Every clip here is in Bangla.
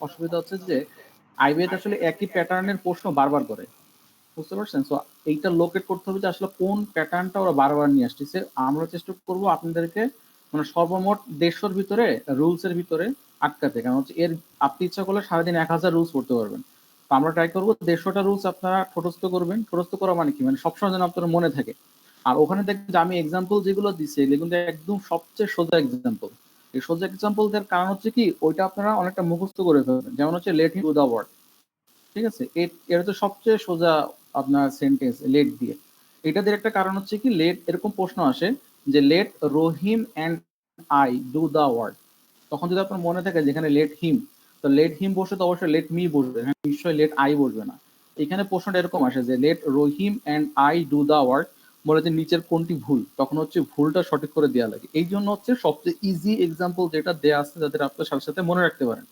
অসুবিধা হচ্ছে যে আইবিএতে আসলে একই প্যাটার্নের প্রশ্ন বারবার করে, বুঝতে পারছেন? সো এইটা লোকেট করতে হবে যে আসলে কোন প্যাটার্নটা ওরা বারবার নিয়ে আসতেছে। আমরা চেষ্টা করব আপনাদেরকে মানে সর্বমোট 150-র ভিতরে রুলস এর ভিতরে আটকাতে, কারণ হচ্ছে এর আপনি ইচ্ছা করলে সারাদিন 1000 রুলস পড়তে পারবেন। তো আমরা ট্রাই করবো 150টা রুলস আপনারা ঠোঁটস্থ করবেন। ঠোঁটস্থ করা মানে কি, মানে সবসময় যেন আপনার মনে থাকে। আর ওখানে দেখবেন যে আমি এক্সাম্পল যেগুলো দিচ্ছি এগুলো কিন্তু একদম সবচেয়ে সোজা এক্সাম্পল। এই সোজা এক্সাম্পল দেওয়ার কারণ হচ্ছে কি, ওইটা আপনারা অনেকটা মুখস্থ করে ফেলবেন। যেমন হচ্ছে let him do the work, ঠিক আছে? এটা তো সবচেয়ে সোজা আপনার সেন্টেন্স লেট দিয়ে। এটা দিয়ে একটা কারণ হচ্ছে কি, লেট এরকম প্রশ্ন আসে যে let Rahim and I do the work. তখন যদি আপনার মনে থাকে যেখানে লেট হিম, তো লেট হিম বসে তো অবশ্যই লেট মি বসবে, হ্যাঁ নিশ্চয়ই লেট আই বসবে না। এখানে প্রশ্নটা এরকম আসে যে let Rahim and I do the work, বলে যে নিচের কোনটি ভুল, তখন হচ্ছে ভুলটা সঠিক করে দেওয়া লাগে। এই জন্য হচ্ছে সবচেয়ে ইজি এক্সাম্পল যেটা দেওয়া আছে যাদের আপনার সাথে সাথে মনে রাখতে পারেন।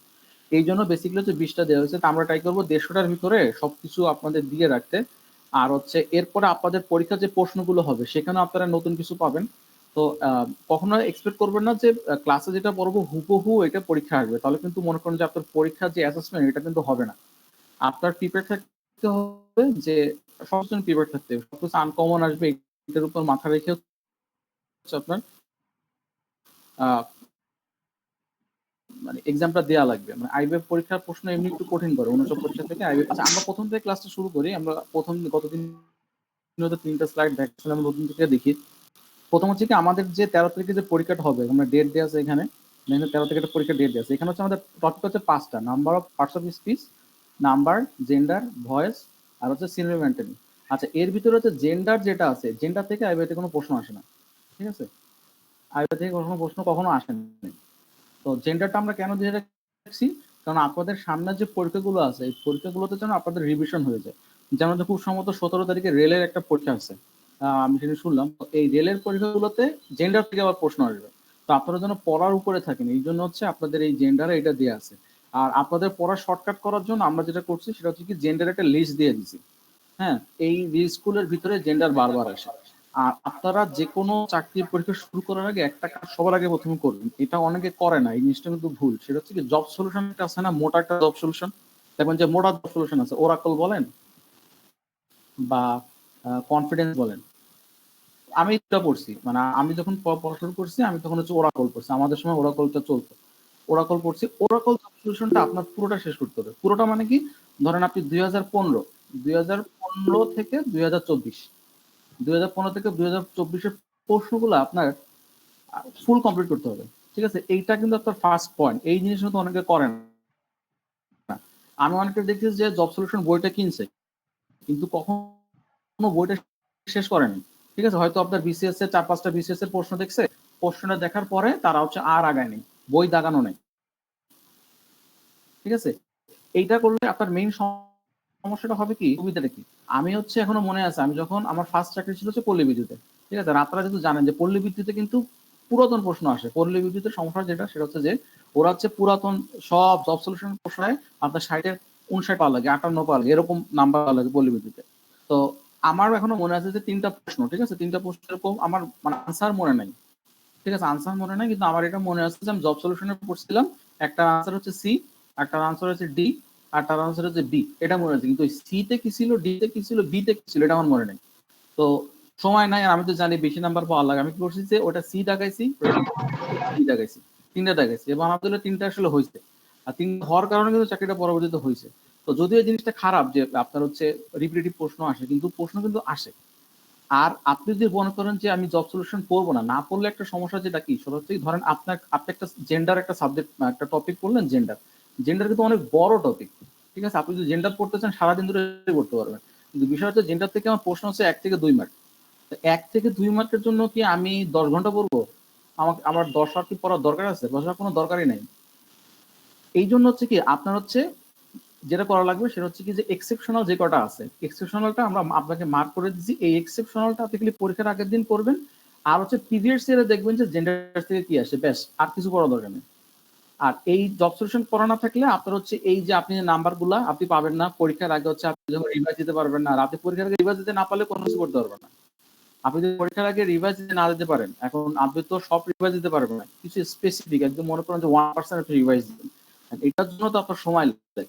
এই জন্য বেসিক্যালি হচ্ছে 20টা দেওয়া হয়েছে। আমরা ট্রাই করবো 150টার ভিতরে সবকিছু আপনাদের দিয়ে রাখতে। আর হচ্ছে এরপরে আপনাদের পরীক্ষার যে প্রশ্নগুলো হবে সেখানে আপনারা নতুন কিছু পাবেন। তো কখনো এক্সপেক্ট করবেন না যে ক্লাসে যেটা পড়বো হুবহু এটা পরীক্ষা আসবে, তাহলে কিন্তু মনে করেন যে আপনার পরীক্ষার যে অ্যাসেসমেন্ট এটা কিন্তু হবে না। আপনার প্রিপেয়ার থাকতে হবে যে সবসময় প্রিপেয়ার থাকতে হবে, সবকিছু আনকমন আসবে এটার উপর মাথা রেখে হচ্ছে আপনার মানে এক্সামটা দেওয়া লাগবে। মানে আইবিএফ পরীক্ষার প্রশ্ন এমনি একটু কঠিন করে অনুষদ পরীক্ষা থেকে আইবিএফ। আচ্ছা আমরা প্রথম থেকে ক্লাসটা শুরু করি। আমরা প্রথম গতদিন হয়তো 3টা স্লাইড দেখছিলাম, আমরা নতুন থেকে দেখি। প্রথম হচ্ছে কি, আমাদের যে 13 তারিখে যে পরীক্ষাটা হবে, আমরা ডেট দেওয়া আছে এখানে, 13 তারিখে একটা পরীক্ষা ডেট দেওয়া আছে। এখানে হচ্ছে আমাদের টপিক হচ্ছে 5টা: number of parts of speech, number, gender, voice, আর হচ্ছে সিনোনিম অ্যান্টোনিম। আচ্ছা এর ভিতরে হচ্ছে জেন্ডার যেটা আছে, জেন্ডার থেকে আইবিএতে কোনো প্রশ্ন আসে না, ঠিক আছে? আইবিএ থেকে কোনো প্রশ্ন কখনো আসে না। তো জেন্ডারটা আমরা কেন দিয়ে রাখছি, কারণ আপনাদের সামনে যে পরীক্ষাগুলো আছে এই পরীক্ষাগুলোতে যেন আপনাদের রিভিশন হয়ে যায়। যেমন খুব সম্ভবত 17 তারিখে রেলের একটা পরীক্ষা আছে, আমি সেটা শুনলাম। এই রেলের পরীক্ষাগুলোতে জেন্ডার থেকে আবার প্রশ্ন আসবে। তো আপনারা যেন পড়ার উপরে থাকেন, এই জন্য হচ্ছে আপনাদের এই জেন্ডারে এটা দেওয়া আছে। আর আপনাদের পড়া শর্টকাট করার জন্য আমরা যেটা করছি সেটা হচ্ছে কি, জেন্ডার একটা লিস্ট দিয়ে দিছি। হ্যাঁ, এই লিস্টগুলোর ভিতরে জেন্ডার বারবার আসে। আর আপনারা যে কোনো চাকরির পরীক্ষা শুরু করার আগে একটা কাজ সবার আগে প্রথমে করবেন, এটা অনেকে করে না, এই জিনিসটা কিন্তু ভুল। সেটা হচ্ছে কি, জব সলিউশন একটা আছে না, মোটা একটা জব সলিউশন, দেখবেন যে মোটা জব সলিউশন আছে, ওরাকল বলেন বা কনফিডেন্স বলেন। আমি এটা পড়ছি, মানে আমি যখন পড়াশোনা করছি আমি তখন হচ্ছে ওরাকল পড়ছি, আমাদের সময় ওরাকলটা চলতো। ওরাকল পড়ছি, ওরাকল জব সলিউশনটা আপনার পুরোটা শেষ করতে হবে। পুরোটা মানে কি, ধরেন আপনি 2015 থেকে 2024, 2015 থেকে 2024-এর প্রশ্নগুলো আপনার ফুল কমপ্লিট করতে হবে, ঠিক আছে? এইটা কিন্তু আপনার ফার্স্ট পয়েন্ট। এই জিনিস কিন্তু অনেকে করে না। আমি অনেকে দেখেছি যে জব সলিউশন বইটা কিনছে কিন্তু কখনো বইটা শেষ করেনি, ঠিক আছে? হয়তো আপনার বিসিএস এর 4-5টা বিসিএস এর প্রশ্ন দেখছে, প্রশ্নটা দেখার পরে তারা হচ্ছে আর আগায়নি, বই দাগানো নেই, ঠিক আছে? এইটা করলে আপনার মেইন সমস্যাটা হবে কি, সুবিধাটা কি, আমি হচ্ছে এখনো মনে আছে আমি যখন আমার ফার্স্ট চাকরি ছিল হচ্ছে পল্লী বিদ্যুতে, ঠিক আছে? আর আপনারা কিন্তু জানেন যে পল্লী বিদ্যুতে কিন্তু পুরাতন প্রশ্ন আসে। পল্লী বিদ্যুতের সমস্যা যেটা সেটা হচ্ছে যে ওরা হচ্ছে পুরাতন সব জব সলিউশন প্রশ্নে আপনার 60-59 পাওয়া লাগে, 58 পাওয়া লাগে, এরকম নাম্বার পাওয়া লাগে পল্লী বিদ্যুতে। তো আমার এখনো মনে আছে যে 3টা প্রশ্ন, ঠিক আছে? 3টা প্রশ্ন এরকম, আমার মানে আনসার মনে নাই, ঠিক আছে? আনসার মনে নাই, কিন্তু আমার এটা মনে আছে যে আমি জব সলিউশনে পড়ছিলাম। একটা আনসার হচ্ছে সি, একটা আনসার হচ্ছে ডি, আর তার আনসার হচ্ছে বি, এটা মনে আছে। কিন্তু সি তে কি ছিল, ডি তে কি ছিল, বি তে কি ছিল এটা আমার মনে নেই। তো সময় নাই, আর আমি তো জানি বেশি নাম্বার পাওয়ার লাগে, আমি কি করছি যে ওটা সি দাগাইছি, ডি দাগাইছি, 3টা দাগাইছি, এবং আলহামদুলিল্লাহ 3টা আসলে হয়েছে। আর 3টা হওয়ার কারণে কিন্তু চাকরিটা পরবর্তীতে হয়েছে। তো যদিও এই জিনিসটা খারাপ যে আপনার হচ্ছে রিপিটেটিভ প্রশ্ন আসে, কিন্তু প্রশ্ন কিন্তু আসে। আর আপনি যদি মনে করেন যে আমি জব সলিউশন পড়বো না, না পড়লে একটা সমস্যা যেটা কি, সেটা হচ্ছে ধরেন আপনি একটা জেন্ডার একটা সাবজেক্ট একটা টপিক পড়লেন, জেন্ডার। জেন্ডার কিন্তু অনেক বড় টপিক, ঠিক আছে? আপনি যদি জেন্ডার পড়তে চান সারাদিন ধরে পড়তে পারবেন। কিন্তু বিষয় হচ্ছে জেন্ডার থেকে আমার প্রশ্ন হচ্ছে 1 থেকে 2 মার্ক। 1 থেকে 2 মার্কের জন্য কি আমি 10 ঘন্টা পড়বো? আমার 10 আর কি পড়ার দরকার আছে? 10 আর কোনো দরকারই নাই। এই জন্য হচ্ছে কি, আপনার হচ্ছে যেটা করা লাগবে সেটা হচ্ছে কি, যে এক্সেপশনাল যে কটা আছে, এক্সেপশনালটা আমরা আপনাকে মার্ক করে দিচ্ছি। এই এক্সেপশনালটা আপনি খালি পরীক্ষার আগের দিন পড়বেন। আর হচ্ছে প্রিভিয়াস ইয়ারে দেখবেন যে জেন্ডার থেকে কি আসে, ব্যাস, আর কিছু পড়া দরকার নেই। আর এই জব সলিউশন পড়া না থাকলে আপনার হচ্ছে এই যে আপনি নাম্বারগুলা আপনি পাবেন না পরীক্ষার আগে, হচ্ছে আপনি যখন রিভাইজ দিতে পারবেন না। আর আপনি পরীক্ষার আগে রিভাইজ দিতে না পারলে কোনো কিছু করতে পারবেন না। আপনি যদি পরীক্ষার আগে রিভাইজ দিতে না দিতে পারেন, এখন আপনি তো সব রিভাইজ দিতে পারবেন না, কিছু স্পেসিফিক একদম মনে করেন যে 1% আপনি রিভাইজ দিবেন। এটার জন্য তো আপনার সময় লাগবে।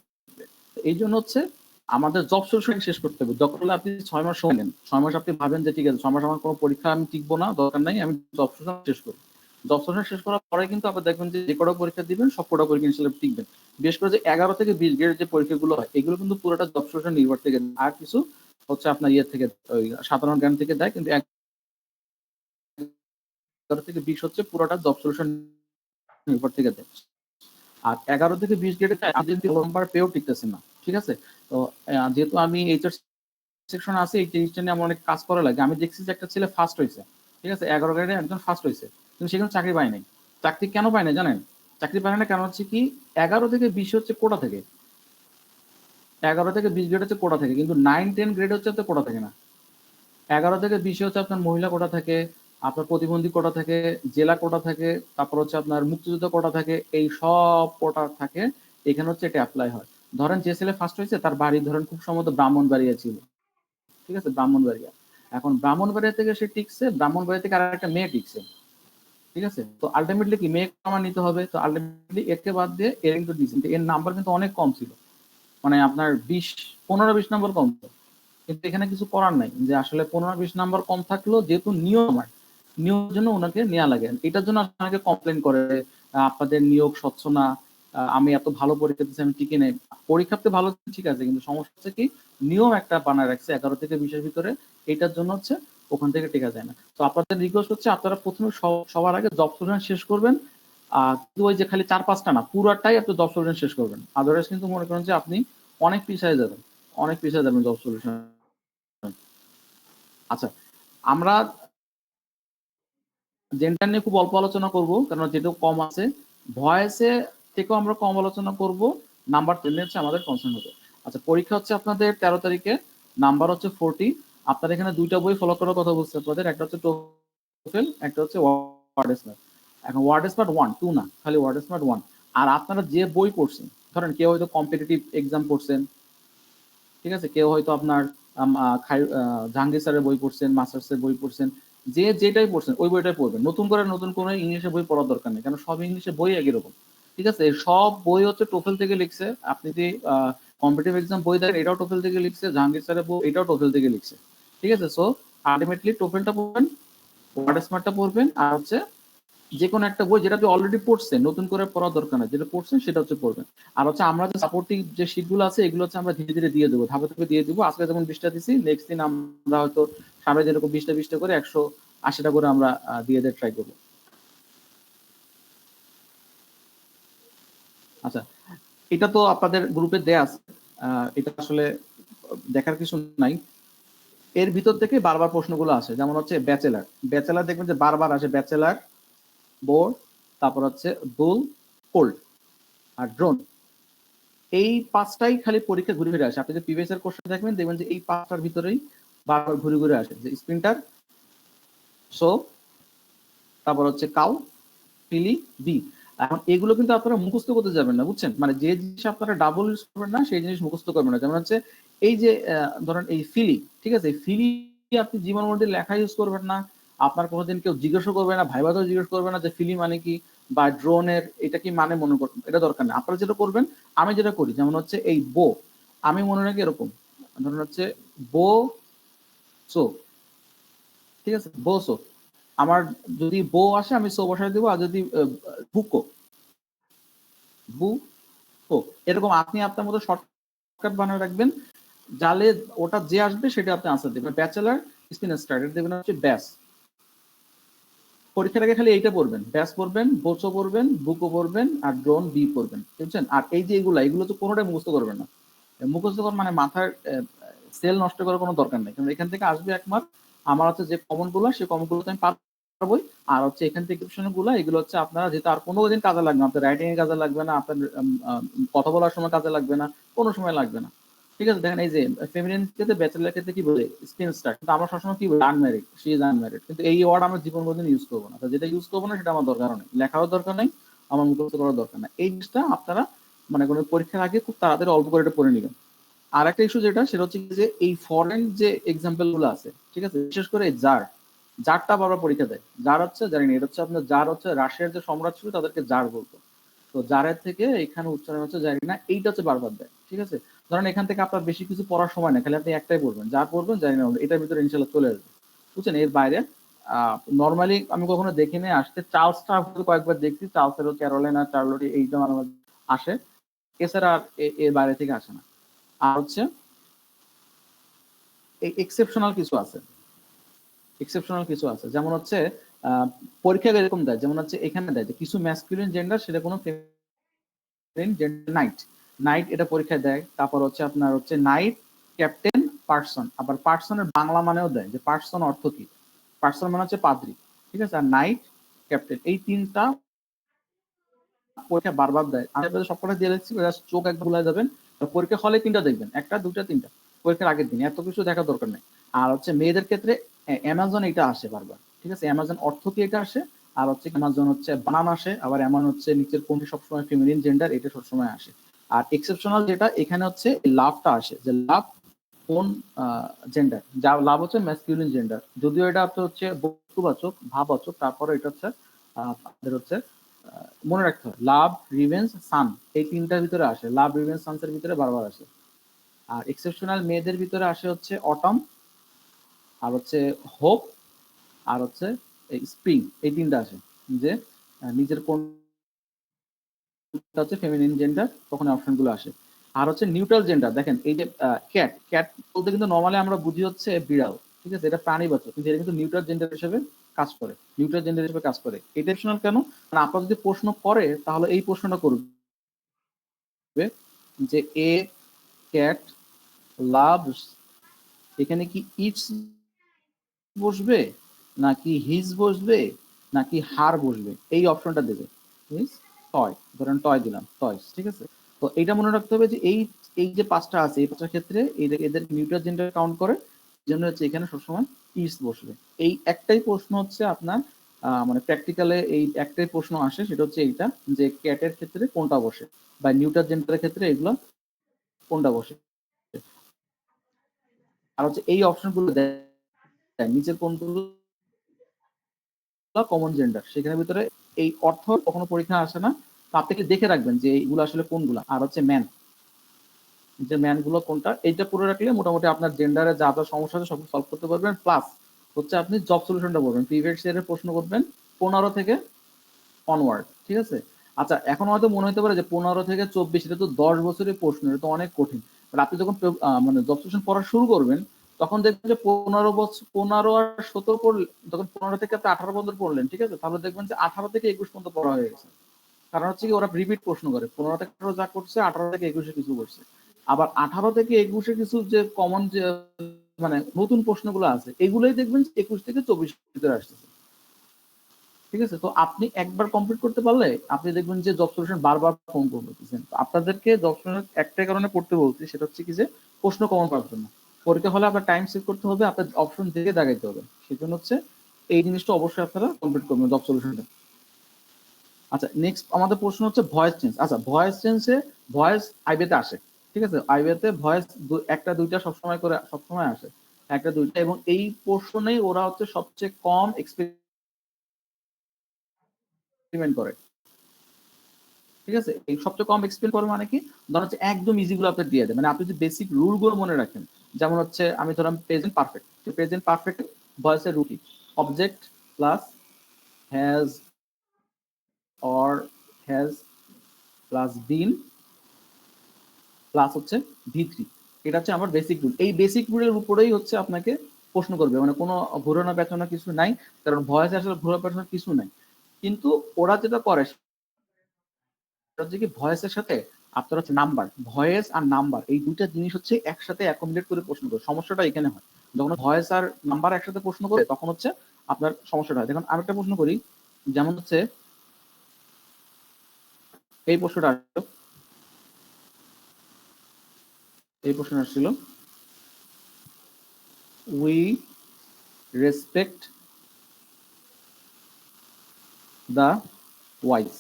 এই জন্য হচ্ছে আমাদের জব সলিউশন শেষ করতে হবে। দরকার হলে আপনি 6 মাস সময় নেন, 6 মাস আপনি ভাবেন যে ঠিক আছে 6 মাস আমার কোনো পরীক্ষা আমি টিকবো না, দরকার নাই, আমি জব সলিউশন শেষ করি। জব সলিউশন শেষ করার পরে কিন্তু আপনি দেখবেন যে কটা পরীক্ষা দিবেন সব কটা পরীক্ষা ইনশাল্লাহ টিকবেন। বিশেষ করে যে 11 থেকে 20 গ্রেডের যে পরীক্ষাগুলো হয় এগুলো কিন্তু পুরোটা জব সলিউশন নির্ভর থেকে, আর কিছু হচ্ছে আপনার ইয়ে থেকে ওই সাধারণ জ্ঞান থেকে দেয়, কিন্তু 11 থেকে 20 হচ্ছে পুরোটা জব সলিউশন নির্ভর থেকে দেয়। আর 11 থেকে 20 গ্রেডে নাম্বার পেয়েও টিকতেছে না, ঠিক আছে। তো যেহেতু আমি এইচআর সেকশন আছে, এই জিনিসটা নিয়ে আমার অনেক কাজ করা লাগে। আমি দেখছি যে একটা ছেলে ফার্স্ট হয়েছে, ঠিক আছে, 11 গ্রেডে একজন ফার্স্ট হয়েছে, কিন্তু সেখানে চাকরি পায় নাই। চাকরি কেন পায় না জানেন? চাকরি পায় না কারণ হচ্ছে কি 11 থেকে 20 হচ্ছে কোটা থেকে, 11 থেকে 20 গ্রেড হচ্ছে কোটা থেকে, কিন্তু 9-10 গ্রেড হচ্ছে তো কোটা থেকে না। 11 থেকে 20 হচ্ছে আপনার মহিলা কোটা থাকে, আপনার প্রতিবন্ধী কোটা থাকে, জেলা কোটা থাকে, তারপর হচ্ছে আপনার মুক্তিযুদ্ধ কোটা থাকে, এই সব কোটা থাকে। এখানে হচ্ছে এটা অ্যাপ্লাই হয়। ধরেন যে ছেলে ফার্স্ট হয়েছে তার বাড়ি ধরেন খুব সম্ভবত ব্রাহ্মণবাড়িয়া ছিল, ঠিক আছে, ব্রাহ্মণবাড়িয়া। এখন ব্রাহ্মণবাড়িয়া থেকে সে টিকছে, ব্রাহ্মণবাড়িয়া থেকে আর একটা মেয়ে টিকছে, ঠিক আছে। তো আলটিমেটলি কি মেয়ে আমার নিতে হবে, তো আলটিমেটলি একে বাদ দিয়ে এর কিন্তু দিয়েছে, এর নাম্বার কিন্তু অনেক কম ছিল, মানে আপনার 15-20 নাম্বার কম ছিল। কিন্তু এখানে কিছু করার নাই, যে আসলে 15-20 নাম্বার কম থাকলেও যেহেতু নিয়ম হয়, নিয়মের জন্য ওনাকে নেওয়া লাগে। এটার জন্য আপনাকে কমপ্লেন করে আপনাদের নিয়োগ স্বচ্ছ না, আমি এত ভালো পরীক্ষা দিচ্ছি আমি টিকে নেই। পরীক্ষাতে ভালো ঠিক আছে, কিন্তু সমস্যা হচ্ছে কি নিয়ম একটা বানায় রাখছে 11 থেকে 20-এর ভিতরে, এটার জন্য হচ্ছে ওখান থেকে টেকা যায় না। তো আপনাদের রিকোয়েস্ট হচ্ছে আপনারা প্রথমে সবার আগে জব সলিউশন শেষ করবেন। কিন্তু ওই যে খালি 4-5টা না, পুরাটাই আপনি জব সলিউশন শেষ করবেন, আদারওয়াইজ কিন্তু মনে করেন যে আপনি অনেক পিছিয়ে যাবেন, অনেক পিছিয়ে যাবেন জব সলিউশন। আচ্ছা, আমরা জেন্ডার নিয়ে খুব অল্প আলোচনা করব, কারণ যেটা কম আছে। ভয়েসে থেকেও আমরা কম আলোচনা করব, নাম্বার টেনে হচ্ছে আমাদের কনসার্ন হবে। আচ্ছা, পরীক্ষা হচ্ছে আপনাদের 13 তারিখে, নাম্বার হচ্ছে 40। আপনার এখানে দুইটা বই ফলো করার কথা বলছে আপনাদের, একটা হচ্ছে টোফেল, একটা হচ্ছে ওয়ার্ড স্মার্ট। এখন ওয়ার্ড স্মার্ট 1, 2 না, খালি ওয়ার্ড স্মার্ট 1। আর আপনারা যে বই পড়ছেন, ধরেন কেউ হয়তো কম্পিটিটিভ এক্সাম পড়ছেন, ঠিক আছে, কেউ হয়তো আপনার জাহাঙ্গীর স্যারের বই পড়ছেন, মাস্টার্সের বই পড়ছেন, যে যেটাই পড়ছেন ওই বইটাই পড়বেন। নতুন করে ইংলিশের বই পড়ার দরকার নেই, কারণ সব ইংলিশের বই একই রকম, ঠিক আছে। সব বই হচ্ছে টোফেল থেকে লিখছে। আপনি যে কম্পিটিটিভ এক্সাম বই দেখেন এটাও টোফেল থেকে লিখছে, জাহাঙ্গীর স্যারের বই এটাও টোফেল থেকে লিখছে, ঠিক আছে। সো আলটিমেটলি টোফেলটা পড়বেন, ওয়ার্ড স্মার্টটা পড়বেন, আর হচ্ছে যে কোনো একটা বই যেটা আপনি অলরেডি পড়ছেন, নতুন করে পড়ার দরকার নেই, যেটা পড়ছেন সেটা হচ্ছে পড়বেন। আর হচ্ছে আমরা যে সাপোর্টিং যে শীটগুলো আছে এগুলো হচ্ছে আমরা ধীরে ধীরে দিয়ে দেবো, ধাপে ধাপে দিয়ে দেবো। আজকে যেমন 20টা দিছি, নেক্সট দিন আমরা হয়তো সামনে যেরকম 20টা করে 180টা করে আমরা দিয়ে দিয়ে ট্রাই করবো। আচ্ছা, এটা তো আপনাদের গ্রুপে দেয়া আছে, এটা আসলে দেখার কিছু নাই। এর ভিতর থেকে বারবার প্রশ্নগুলো আসে, যেমন হচ্ছে ব্যাচেলার, ব্যাচেলার দেখবেন যে বারবার আসে ব্যাচেলার, বোর্ড, তারপর হচ্ছে দুল, কোল্ড, আর ড্রোন। এই 5টাই খালি পরীক্ষা ঘুরে ফিরে আসে। আপনি যে প্রিভিয়াস এর কোশ্চেন দেখবেন, দেখবেন যে এই 5টার ভিতরেই বারবার ঘুরে ঘুরে আসে, যে স্প্রিন্টার, সো, তারপর হচ্ছে কাউ, ফিলি, বি। এখন এগুলো কিন্তু আপনারা মুখস্থ করতে যাবেন না, বুঝছেন, মানে যে জিনিস আপনারা ডাবল ইউজ করবেন না সেই জিনিস মুখস্থ করবেন না। যেমন হচ্ছে এই যে ধরেন এই ফিলি, ঠিক আছে, ফিলি আপনি জীবনের মধ্যে লেখা ইউজ করবেন না, আপনার কোনোদিন কেউ জিজ্ঞাসা করবে না, ভাইবাতেও জিজ্ঞেস করবে না যে ফিলি মানে কি, বা ড্রোনের এটা কি মানে মনে করবেন, এটা দরকার নেই। আপনারা যেটা করবেন, আমি যেটা করি, যেমন হচ্ছে এই বো, আমি মনে রাখি এরকম, ধরুন হচ্ছে বো সো, ঠিক আছে, বো সো। আমার যদি বো আসে আমি সো বসায় দেবো, আর যদি বুকো, বু ও, এরকম আপনি আপনার মতো শর্টকাট বানিয়ে রাখবেন, জালে ওটা যে আসবে সেটা আপনি আনসার দেবেন। ব্যাচেলার স্পিন স্টার্টেড দেবেন হচ্ছে ব্যাস। পরীক্ষার আগে খালি এইটা পড়বেন, ব্যাস পড়বেন, বোচো পড়বেন, বুকো পড়বেন, আর ড্রোন বি পড়বেন, বুঝছেন। আর এই যে এগুলো তো কোনোটাই মুখস্থ করবেন না। মুখস্থ করার মানে মাথার সেল নষ্ট করার কোনো দরকার নেই, কারণ এখান থেকে আসবে একমাত্র আমার হচ্ছে যে কমন গুলো, সেই কমন গুলো আমি পারবোই। আর হচ্ছে এখান থেকে কোশ্চেন গুলো, এগুলো হচ্ছে আপনারা যেটা আর কোনো দিন কাজে লাগবে না, আপনার রাইটিং এর কাজে লাগবে না, আপনার কথা বলার সময় কাজে লাগবে না, কোনো সময় লাগবে না, ঠিক আছে। দেখেন এই যে ফেমিনিন ক্ষেত্রে, ব্যাচেলার ক্ষেত্রে কি বলে স্কিন স্টার, কিন্তু আমরা সবসময় কি বলি আনম্যারিড, শি ইজ আনম্যারিড, কিন্তু এই ওয়ার্ড আমরা জীবন কোনদিন ইউজ করবো না। যেটা ইউজ করবো না সেটা আমার দরকার নেই, লেখারও দরকার নেই, আমার মুখস্থ করার দরকার নেই। এই জিনিসটা আপনারা মানে কোনো পরীক্ষার আগে খুব তাড়াতাড়ি অল্প করে এটা পড়ে নেবেন। আর একটা ইস্যু যেটা, সেটা হচ্ছে যে এই ফরেন যে এক্সাম্পল গুলো আছে, ঠিক আছে, বিশেষ করে জারটা বারবার পরীক্ষা দেয়। জার হচ্ছে জানি না, এটা হচ্ছে আপনার জার হচ্ছে রাশিয়ার যে সম্রাট ছিল তাদেরকে জার বলতো, তো যারের থেকে এখানে উচ্চারণ হচ্ছে জারি না, এইটা হচ্ছে বারবার দেয়। ঠিক আছে, ধরেন এখান থেকে আপনার বেশি কিছু পড়ার সময় না, খালি আপনি একটাই পড়বেন, যা পড়বেন জারি না এটার ভিতরে ইনশাল্লাহ চলে আসবে, বুঝছেন। এর বাইরে নর্মালি আমি কখনো দেখিনি আসতে। চার্লসটা কয়েকবার দেখছি, চার্লসের ক্যারোলাইনা চার্লোটি এইটা আমার আসে, এছাড়া আর এর বাইরে থেকে আসে না। আর হচ্ছে এই এক্সেপশনাল কিছু আছে, এক্সেপশনাল কিছু আছে, যেমন হচ্ছে পরীক্ষা এরকম দেয়, যেমন হচ্ছে এখানে দেয় যে কিছু ম্যাসকুলিন জেন্ডার সেটা কোনো ফেমিনিন জেন্ডার, নাইট, নাইট এটা পরীক্ষায় দেয়। তারপর হচ্ছে আপনার হচ্ছে নাইট, ক্যাপ্টেন, পার্সন। আবার পার্সনের বাংলা মানেও দেয় যে পার্সন অর্থ কি, পার্সন মানে হচ্ছে পাদ্রী। ঠিক আছে, আর নাইট, ক্যাপ্টেন এই তিনটা পরীক্ষা বারবার দেয়। আমি আপনাদের সবকটা দিয়ে দিচ্ছি, চোখ একবার ভুলে যাবেন। পরীক্ষা হলে তিনটা দেখবেন, একটা দুটা তিনটা, পরীক্ষার আগের দিন, এত কিছু দেখার দরকার নেই। আর হচ্ছে মেয়েদের ক্ষেত্রে অ্যামাজন এটা আসে বারবার। ঠিক আছে, অ্যামাজন অর্থ কি এটা আসে, আর হচ্ছে অ্যামাজন হচ্ছে বানান আসে, আবার এমন হচ্ছে নিচের কোনটি সবসময় ফেমিনিন জেন্ডার এটা সবসময় আসে। আর এক্সেপশনাল যেটা এখানে হচ্ছে লাভটা আসে, যে লাভ কোন জেন্ডার, যা লাভ হচ্ছে ম্যাসকিউলিন জেন্ডার, যদিও এটা হচ্ছে বস্তুবাচক ভাববাচক, তারপরে এটা হচ্ছে আমাদের হচ্ছে মনে রাখতে হয় লাভ, রিভেঞ্জ, সান এই তিনটার ভিতরে আসে, লাভ, রিভেঞ্জ, সানসের ভিতরে বারবার আসে। আর এক্সেপশনাল মেয়েদের ভিতরে আসে হচ্ছে অটম, আর হচ্ছে হোপ, আর হচ্ছে স্প্রিং, এই তিনটা আসে, যে নিজের কোনটা হচ্ছে ফেমিনিন জেন্ডার তখন অপশন গুলো আসে। আর হচ্ছে নিউট্রাল জেন্ডার, দেখেন এই যে ক্যাট, ক্যাট বলতে কিন্তু নর্মালি আমরা বুঝি হচ্ছে বিড়াল। ঠিক আছে, এটা প্রাণীবাচক, কিন্তু এটা কিন্তু নিউট্রাল জেন্ডার হিসেবে কাজ করে, নিউট্রাল জেন্ডার হিসেবে কাজ করে। এটা অপশনাল কেন, মানে আপনার যদি প্রশ্ন করে তাহলে এই প্রশ্নটা করবে যে এ ক্যাট লাভস, এখানে কি ইটস বসবে নাকি হিজ বসবে নাকি হার বসবে, এই অপশনটা দেবে। টয়, ধরেন টয় দিলাম, টয়স। ঠিক আছে, তো এইটা মনে রাখতে হবে যে এই এই যে পাঁচটা আছে, এই পাঁচটার ক্ষেত্রে এদের নিউট্রাল জেন্ডার কাউন্ট করে, জন্য হচ্ছে এখানে সবসময় ইটস বসবে। এই একটাই প্রশ্ন হচ্ছে আপনার মানে প্র্যাকটিক্যালে এই একটাই প্রশ্ন আসে, সেটা হচ্ছে এইটা, যে ক্যাটের ক্ষেত্রে কোনটা বসে বা নিউট্রাল জেন্ডারের ক্ষেত্রে এগুলো কোনটা বসে। আর হচ্ছে এই অপশনগুলো দেয় নিচের কোনগুলো কমন জেন্ডার, সেখানের ভিতরে এই অর্থ কখনো পরীক্ষা আসে না, তো আপনি কি দেখে রাখবেন যে এইগুলো আসলে কোনগুলা। আর হচ্ছে ম্যান, যে ম্যান গুলো কোনটা, এইটা পুরো রাখলে মোটামুটি আপনার জেন্ডারে যা যা সমস্যা আছে সব সলভ করতে পারবেন। প্লাস হচ্ছে আপনি জব সলিউশনটা বলবেন, প্রিভিয়াস ইয়ারের প্রশ্ন করবেন 15 থেকে অনওয়ার্ড। ঠিক আছে, আচ্ছা এখন হয়তো মনে হতে পারে যে 15 থেকে 24 এটা তো 10 বছরের প্রশ্ন, এটা তো অনেক কঠিন। আপনি যখন মানে জব সলিউশন পড়া শুরু করবেন তখন দেখবেন যে 15 বছর, 15 আর 17 পড়লে, তখন 15 থেকে আপনি 18 পর্যন্ত পড়লেন। ঠিক আছে, তাহলে দেখবেন যে 18 থেকে 21 পর্যন্ত পড়া হয়ে গেছে। কারণ হচ্ছে কি ওরা রিপিট প্রশ্ন করে, 15 থেকে 18 যা করছে 18 থেকে 21 কিছু করছে। আবার 18 থেকে 21 কিছু যে কমন যে মানে নতুন প্রশ্নগুলো আছে এগুলোই দেখবেন 21 থেকে 24 ভিতরে আসতেছে। ঠিক আছে, তো আপনি একবার কমপ্লিট করতে পারলে আপনি দেখবেন যে জব সলিউশন বারবার ফোন করতেছেন। আপনাদেরকে জব সলিউশন একটাই কারণে পড়তে বলছি, সেটা হচ্ছে কি যে প্রশ্ন কমন পাওয়ার জন্য। পরীক্ষা হলে আপনার টাইম সেভ করতে হবে, আপনার অপশন দেখে দাগাইতে হবে, সেজন্য হচ্ছে এই জিনিসটা অবশ্যই আপনারা কমপ্লিট করবেন জব সলিউশনটা। আচ্ছা নেক্সট আমাদের প্রশ্ন হচ্ছে ভয়েস চেঞ্জ। আচ্ছা ভয়েস চেঞ্জে ভয়েস আইবিতে আসে। ঠিক আছে, আইবিতে ভয়েস একটা দুইটা সবসময় করে সবসময় আসে, একটা দুইটা, এবং এই প্রশ্নেই ওরা হচ্ছে সবচেয়ে কম এক্সপেরিমেন্ট করে। ঠিক আছে, এই সবচেয়ে কম এক্সপ্লেন করে মানে কি, ধর হচ্ছে একদম ইজি গুলো আপনার দিয়ে দেয়, মানে আপনি যদি বেসিক রুল গুলো মনে রাখেন, যেমন হচ্ছে আমি ধরলাম প্রেজেন্ট পারফেক্ট, প্রেজেন্ট পারফেক্ট ভয়েসের রুটি object plus has or has plus been plus হচ্ছে ভি3, এটা হচ্ছে আমার বেসিক রুল। এই বেসিক রুলের উপরেই হচ্ছে আপনাকে প্রশ্ন করবে, মানে কোনো ঘোরানো পেঁচানো কিছু নাই, কারণ ভয়েসে আসলে ঘোরা পেঁচানো কিছু নাই। কিন্তু ওরা যেটা করে হচ্ছে কি ভয়েসের সাথে আপনার হচ্ছে নাম্বার, ভয়েস আর নাম্বার এই দুইটা জিনিস হচ্ছে একসাথে অ্যাকোমোডেট করে প্রশ্ন করে, সমস্যাটা এখানে হয় যখন ভয়েস আর নাম্বার একসাথে প্রশ্ন করে তখন হচ্ছে আপনার সমস্যাটা হয়। দেখুন আরেকটা প্রশ্ন করি, যেমন হচ্ছে এই প্রশ্নটা আসলো, এই প্রশ্ন আসছিল we respect the wise,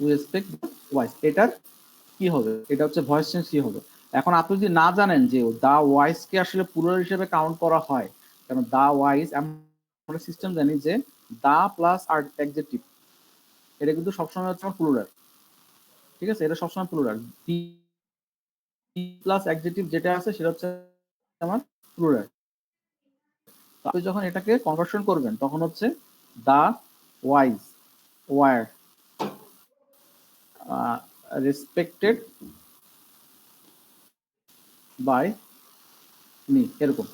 we respect the wise, এটার কি হবে, এটা হচ্ছে ভয়েস চেঞ্জ কি হবে। এখন আপনি যদি না জানেন যে দা ওয়াইস কে আসলে প্লুরাল হিসেবে কাউন্ট করা হয়, কারণ দা ওয়াইস আমরা সিস্টেম জানি যে দা প্লাস আর অ্যাডজেক্টিভ এটা কিন্তু সবসময় হচ্ছে আমার প্লুরাল। ঠিক আছে, এটা সবসময় প্লুরাল। বি প্লাস অ্যাডজেক্টিভ যেটা আছে সেটা হচ্ছে আমার প্লুরাল। আপনি যখন এটাকে কনভার্সন করবেন তখন হচ্ছে the wise were respected by me, এরকম।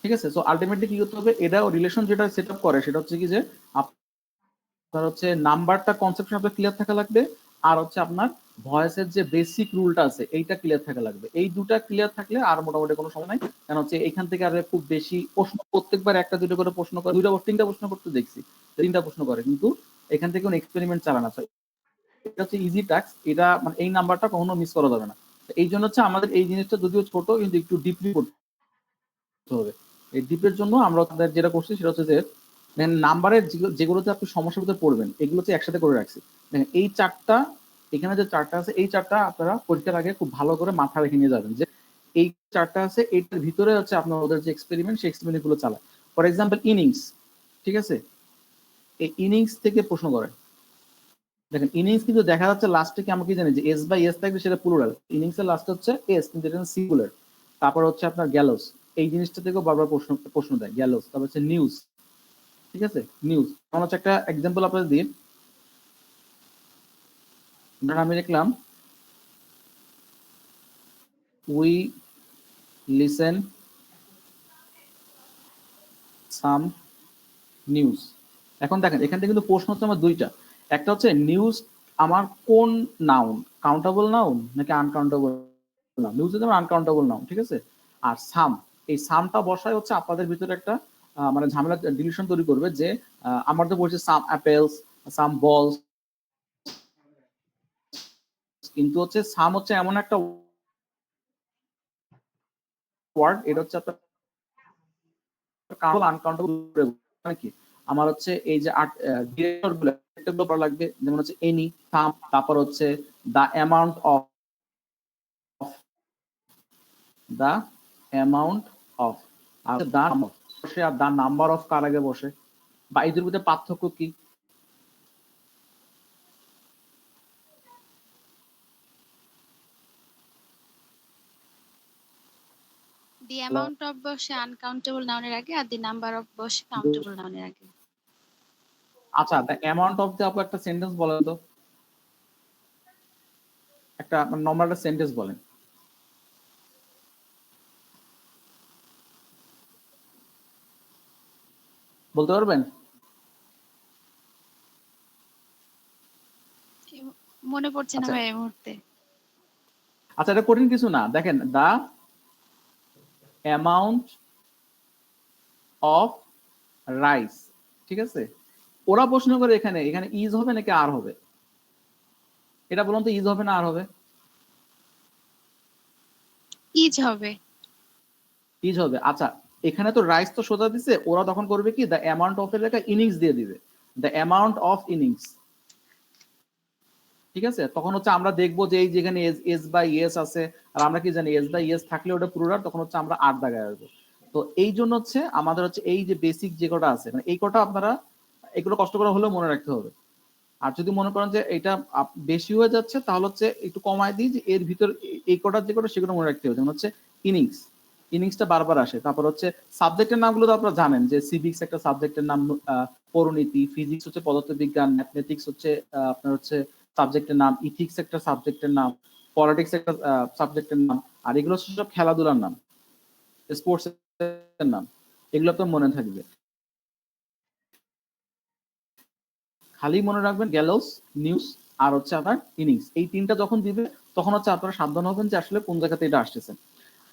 ঠিক আছে, সো আলটিমেটলি কি করতে হবে, এটাও রিলেশন যেটা সেট আপ করে সেটা হচ্ছে কি যে আপনার হচ্ছে নাম্বারটা কনসেপ্ট আপনার ক্লিয়ার থাকা লাগবে, আর হচ্ছে আপনার ভয়েসের যে বেসিক রুলটা আছে এইটা ক্লিয়ার থাকা লাগবে। এই দুটা ক্লিয়ার থাকলে আর মোটামুটি কোনো সময় নাই। কারণ হচ্ছে এখান থেকে আর খুব বেশি প্রশ্ন, প্রত্যেকবার একটা দুটো করে প্রশ্ন করে, তিনটা প্রশ্ন করতে দেখছি, তিনটা প্রশ্ন করে, কিন্তু এখান থেকে কোনো এক্সপেরিমেন্ট চালানো আছে। এটা হচ্ছে ইজি টাস্ক, এটা মানে এই নাম্বারটা কখনো মিস করা যাবে না। এই জন্য হচ্ছে আমাদের এই জিনিসটা যদিও ছোট কিন্তু একটু ডিপলি করতে হবে। এই ডিপের জন্য আমরা যেটা করছি সেটা হচ্ছে যে নাম্বারের যেগুলোতে আপনি সমস্যার ভিতরে পড়বেন এগুলো হচ্ছে একসাথে করে রাখছি। দেখেন এই চারটা, এখানে যে চারটা আছে এই চারটা আপনারা পরীক্ষার আগে খুব ভালো করে মাথা রেখে নিয়ে যাবেন যে এই চারটা আছে, এইটার ভিতরে হচ্ছে আপনার ওদের যে এক্সপেরিমেন্ট সেই এক্সপেরিমেন্ট গুলো চালায়। ফর এক্সাম্পল ইনিংস, ঠিক আছে, এই ইনিংস থেকে প্রশ্ন করে। দেখেন ইনিংস কিন্তু দেখা যাচ্ছে লাস্টে কি আমরা কি জানি যে এস বাই এস থাকবে, সেটা প্লুরাল। ইনিংসের লাস্টে হচ্ছে এস কিন্তু এটা সিঙ্গুলার। তারপর হচ্ছে আপনার গ্যালোস, এই জিনিসটা থেকেও বারবার প্রশ্ন দেয় গ্যালোস। তারপর হচ্ছে নিউজ, ঠিক আছে, নিউজ। আমার হচ্ছে একটা এক্সাম্পল আপনাদের দিই, ধরেন আমি লিখলাম উই লিসেন সাম নিউজ। এখন দেখেন এখান থেকে কিন্তু প্রশ্ন হচ্ছে আমার দুইটা, একটা হচ্ছে নিউজ আমার কোন নাউন, কাউন্টেবল নাউন নাকি আনকাউন্টেবল নাউন। নিউজ হচ্ছে আমার আনকাউন্টেবল নাউন, ঠিক আছে। আর সাম, এই সামটা বসায় হচ্ছে আপনাদের ভিতরে একটা মানে ঝামেলা ডিলিশন তৈরি করবে যে আমার তো বলছে সাম অ্যাপেলস, সাম বলস, কিন্তু হচ্ছে সাম হচ্ছে এমন একটা ওয়ার্ড, এটা হচ্ছে আপনার আনকাউন্টেবল কি। আমার হচ্ছে এই যে ডিরেক্টর গুলো লাগবে, যেমন হচ্ছে এনি, সাম, তারপর হচ্ছে the amount of, the amount of, আর দা বসে, আর দা নাম্বার অফ কার আগে বসে, বা এদের মধ্যে পার্থক্য কি। দি অ্যামাউন্ট অফ বসে আনকাউন্টেবল নাউনের আগে, আর দি নাম্বার অফ বসে কাউন্টেবল নাউনের আগে। আচ্ছা, দ্য অ্যামাউন্ট অফ দিয়ে আপু একটা সেন্টেন্স বলেন তো, একটা নর্মাল একটা সেন্টেন্স বলেন, বলতে পারবেন? মনে পড়ছে না আচ্ছা ভাই এই মুহূর্তে। আচ্ছা, এটা কঠিন কিছু না। দেখেন দা অ্যামাউন্ট অফ রাইস, ঠিক আছে। ওরা প্রশ্ন করে এখানে এখানে ইজ হবে নাকি আর হবে, এটা বলুন তো, ইজ হবে না আর হবে? ইজ হবে। ইজ হবে। আচ্ছা, এখানে তো রাইস তো সোজা দিছে, ওরা তখন করবে কি দ্য অ্যামাউন্ট অফ এর লেখা ইনিংস দিয়ে দিবে, দ্য অ্যামাউন্ট অফ ইনিংস, ঠিক আছে। তখন হচ্ছে আমরা দেখবো যে এই যেখানে এস বাই এস আছে, আর আমরা কি জানি এস বাই এস থাকলে ওটা প্লুরাল, তখন হচ্ছে আমরা আর দাগায় আসবো। তো এই জন্য হচ্ছে আমাদের হচ্ছে এই যে বেসিক যে কটা আছে, মানে এই কটা আপনারা এগুলো কষ্ট করে হলেও মনে রাখতে হবে। আর যদি মনে করেন যে এটা বেশি হয়ে যাচ্ছে তাহলে হচ্ছে একটু কমায় দিই, যে এর ভিতর এই কটার যে কটা সেগুলো মনে রাখতে হবে। যেমন হচ্ছে ইনিংস, ইনিংসটা বারবার আসে। তারপর হচ্ছে সাবজেক্টের নামগুলো তো আপনারা জানেন যে সিভিক্স একটা সাবজেক্টের নাম, পরিণীতি, ফিজিক্স হচ্ছে পদার্থবিজ্ঞান, ম্যাথমেটিক্স হচ্ছে আপনার হচ্ছে সাবজেক্টের নাম, ইথিক্স একটা সাবজেক্টের নাম, পলিটিক্স একটা সাবজেক্টের নাম, আর এগুলো হচ্ছে সব খেলাধুলার নাম, স্পোর্টস এর নাম। এগুলো তো মনে থাকবে। খালি মনে রাখবেন গ্যালোস, নিউজ, আর হচ্ছে আপনার ইনিংস, এই তিনটা যখন দিবে তখন হচ্ছে আপনারা সাবধান হবেন যে আসলে কোন জায়গাতে এটা আসতেছে।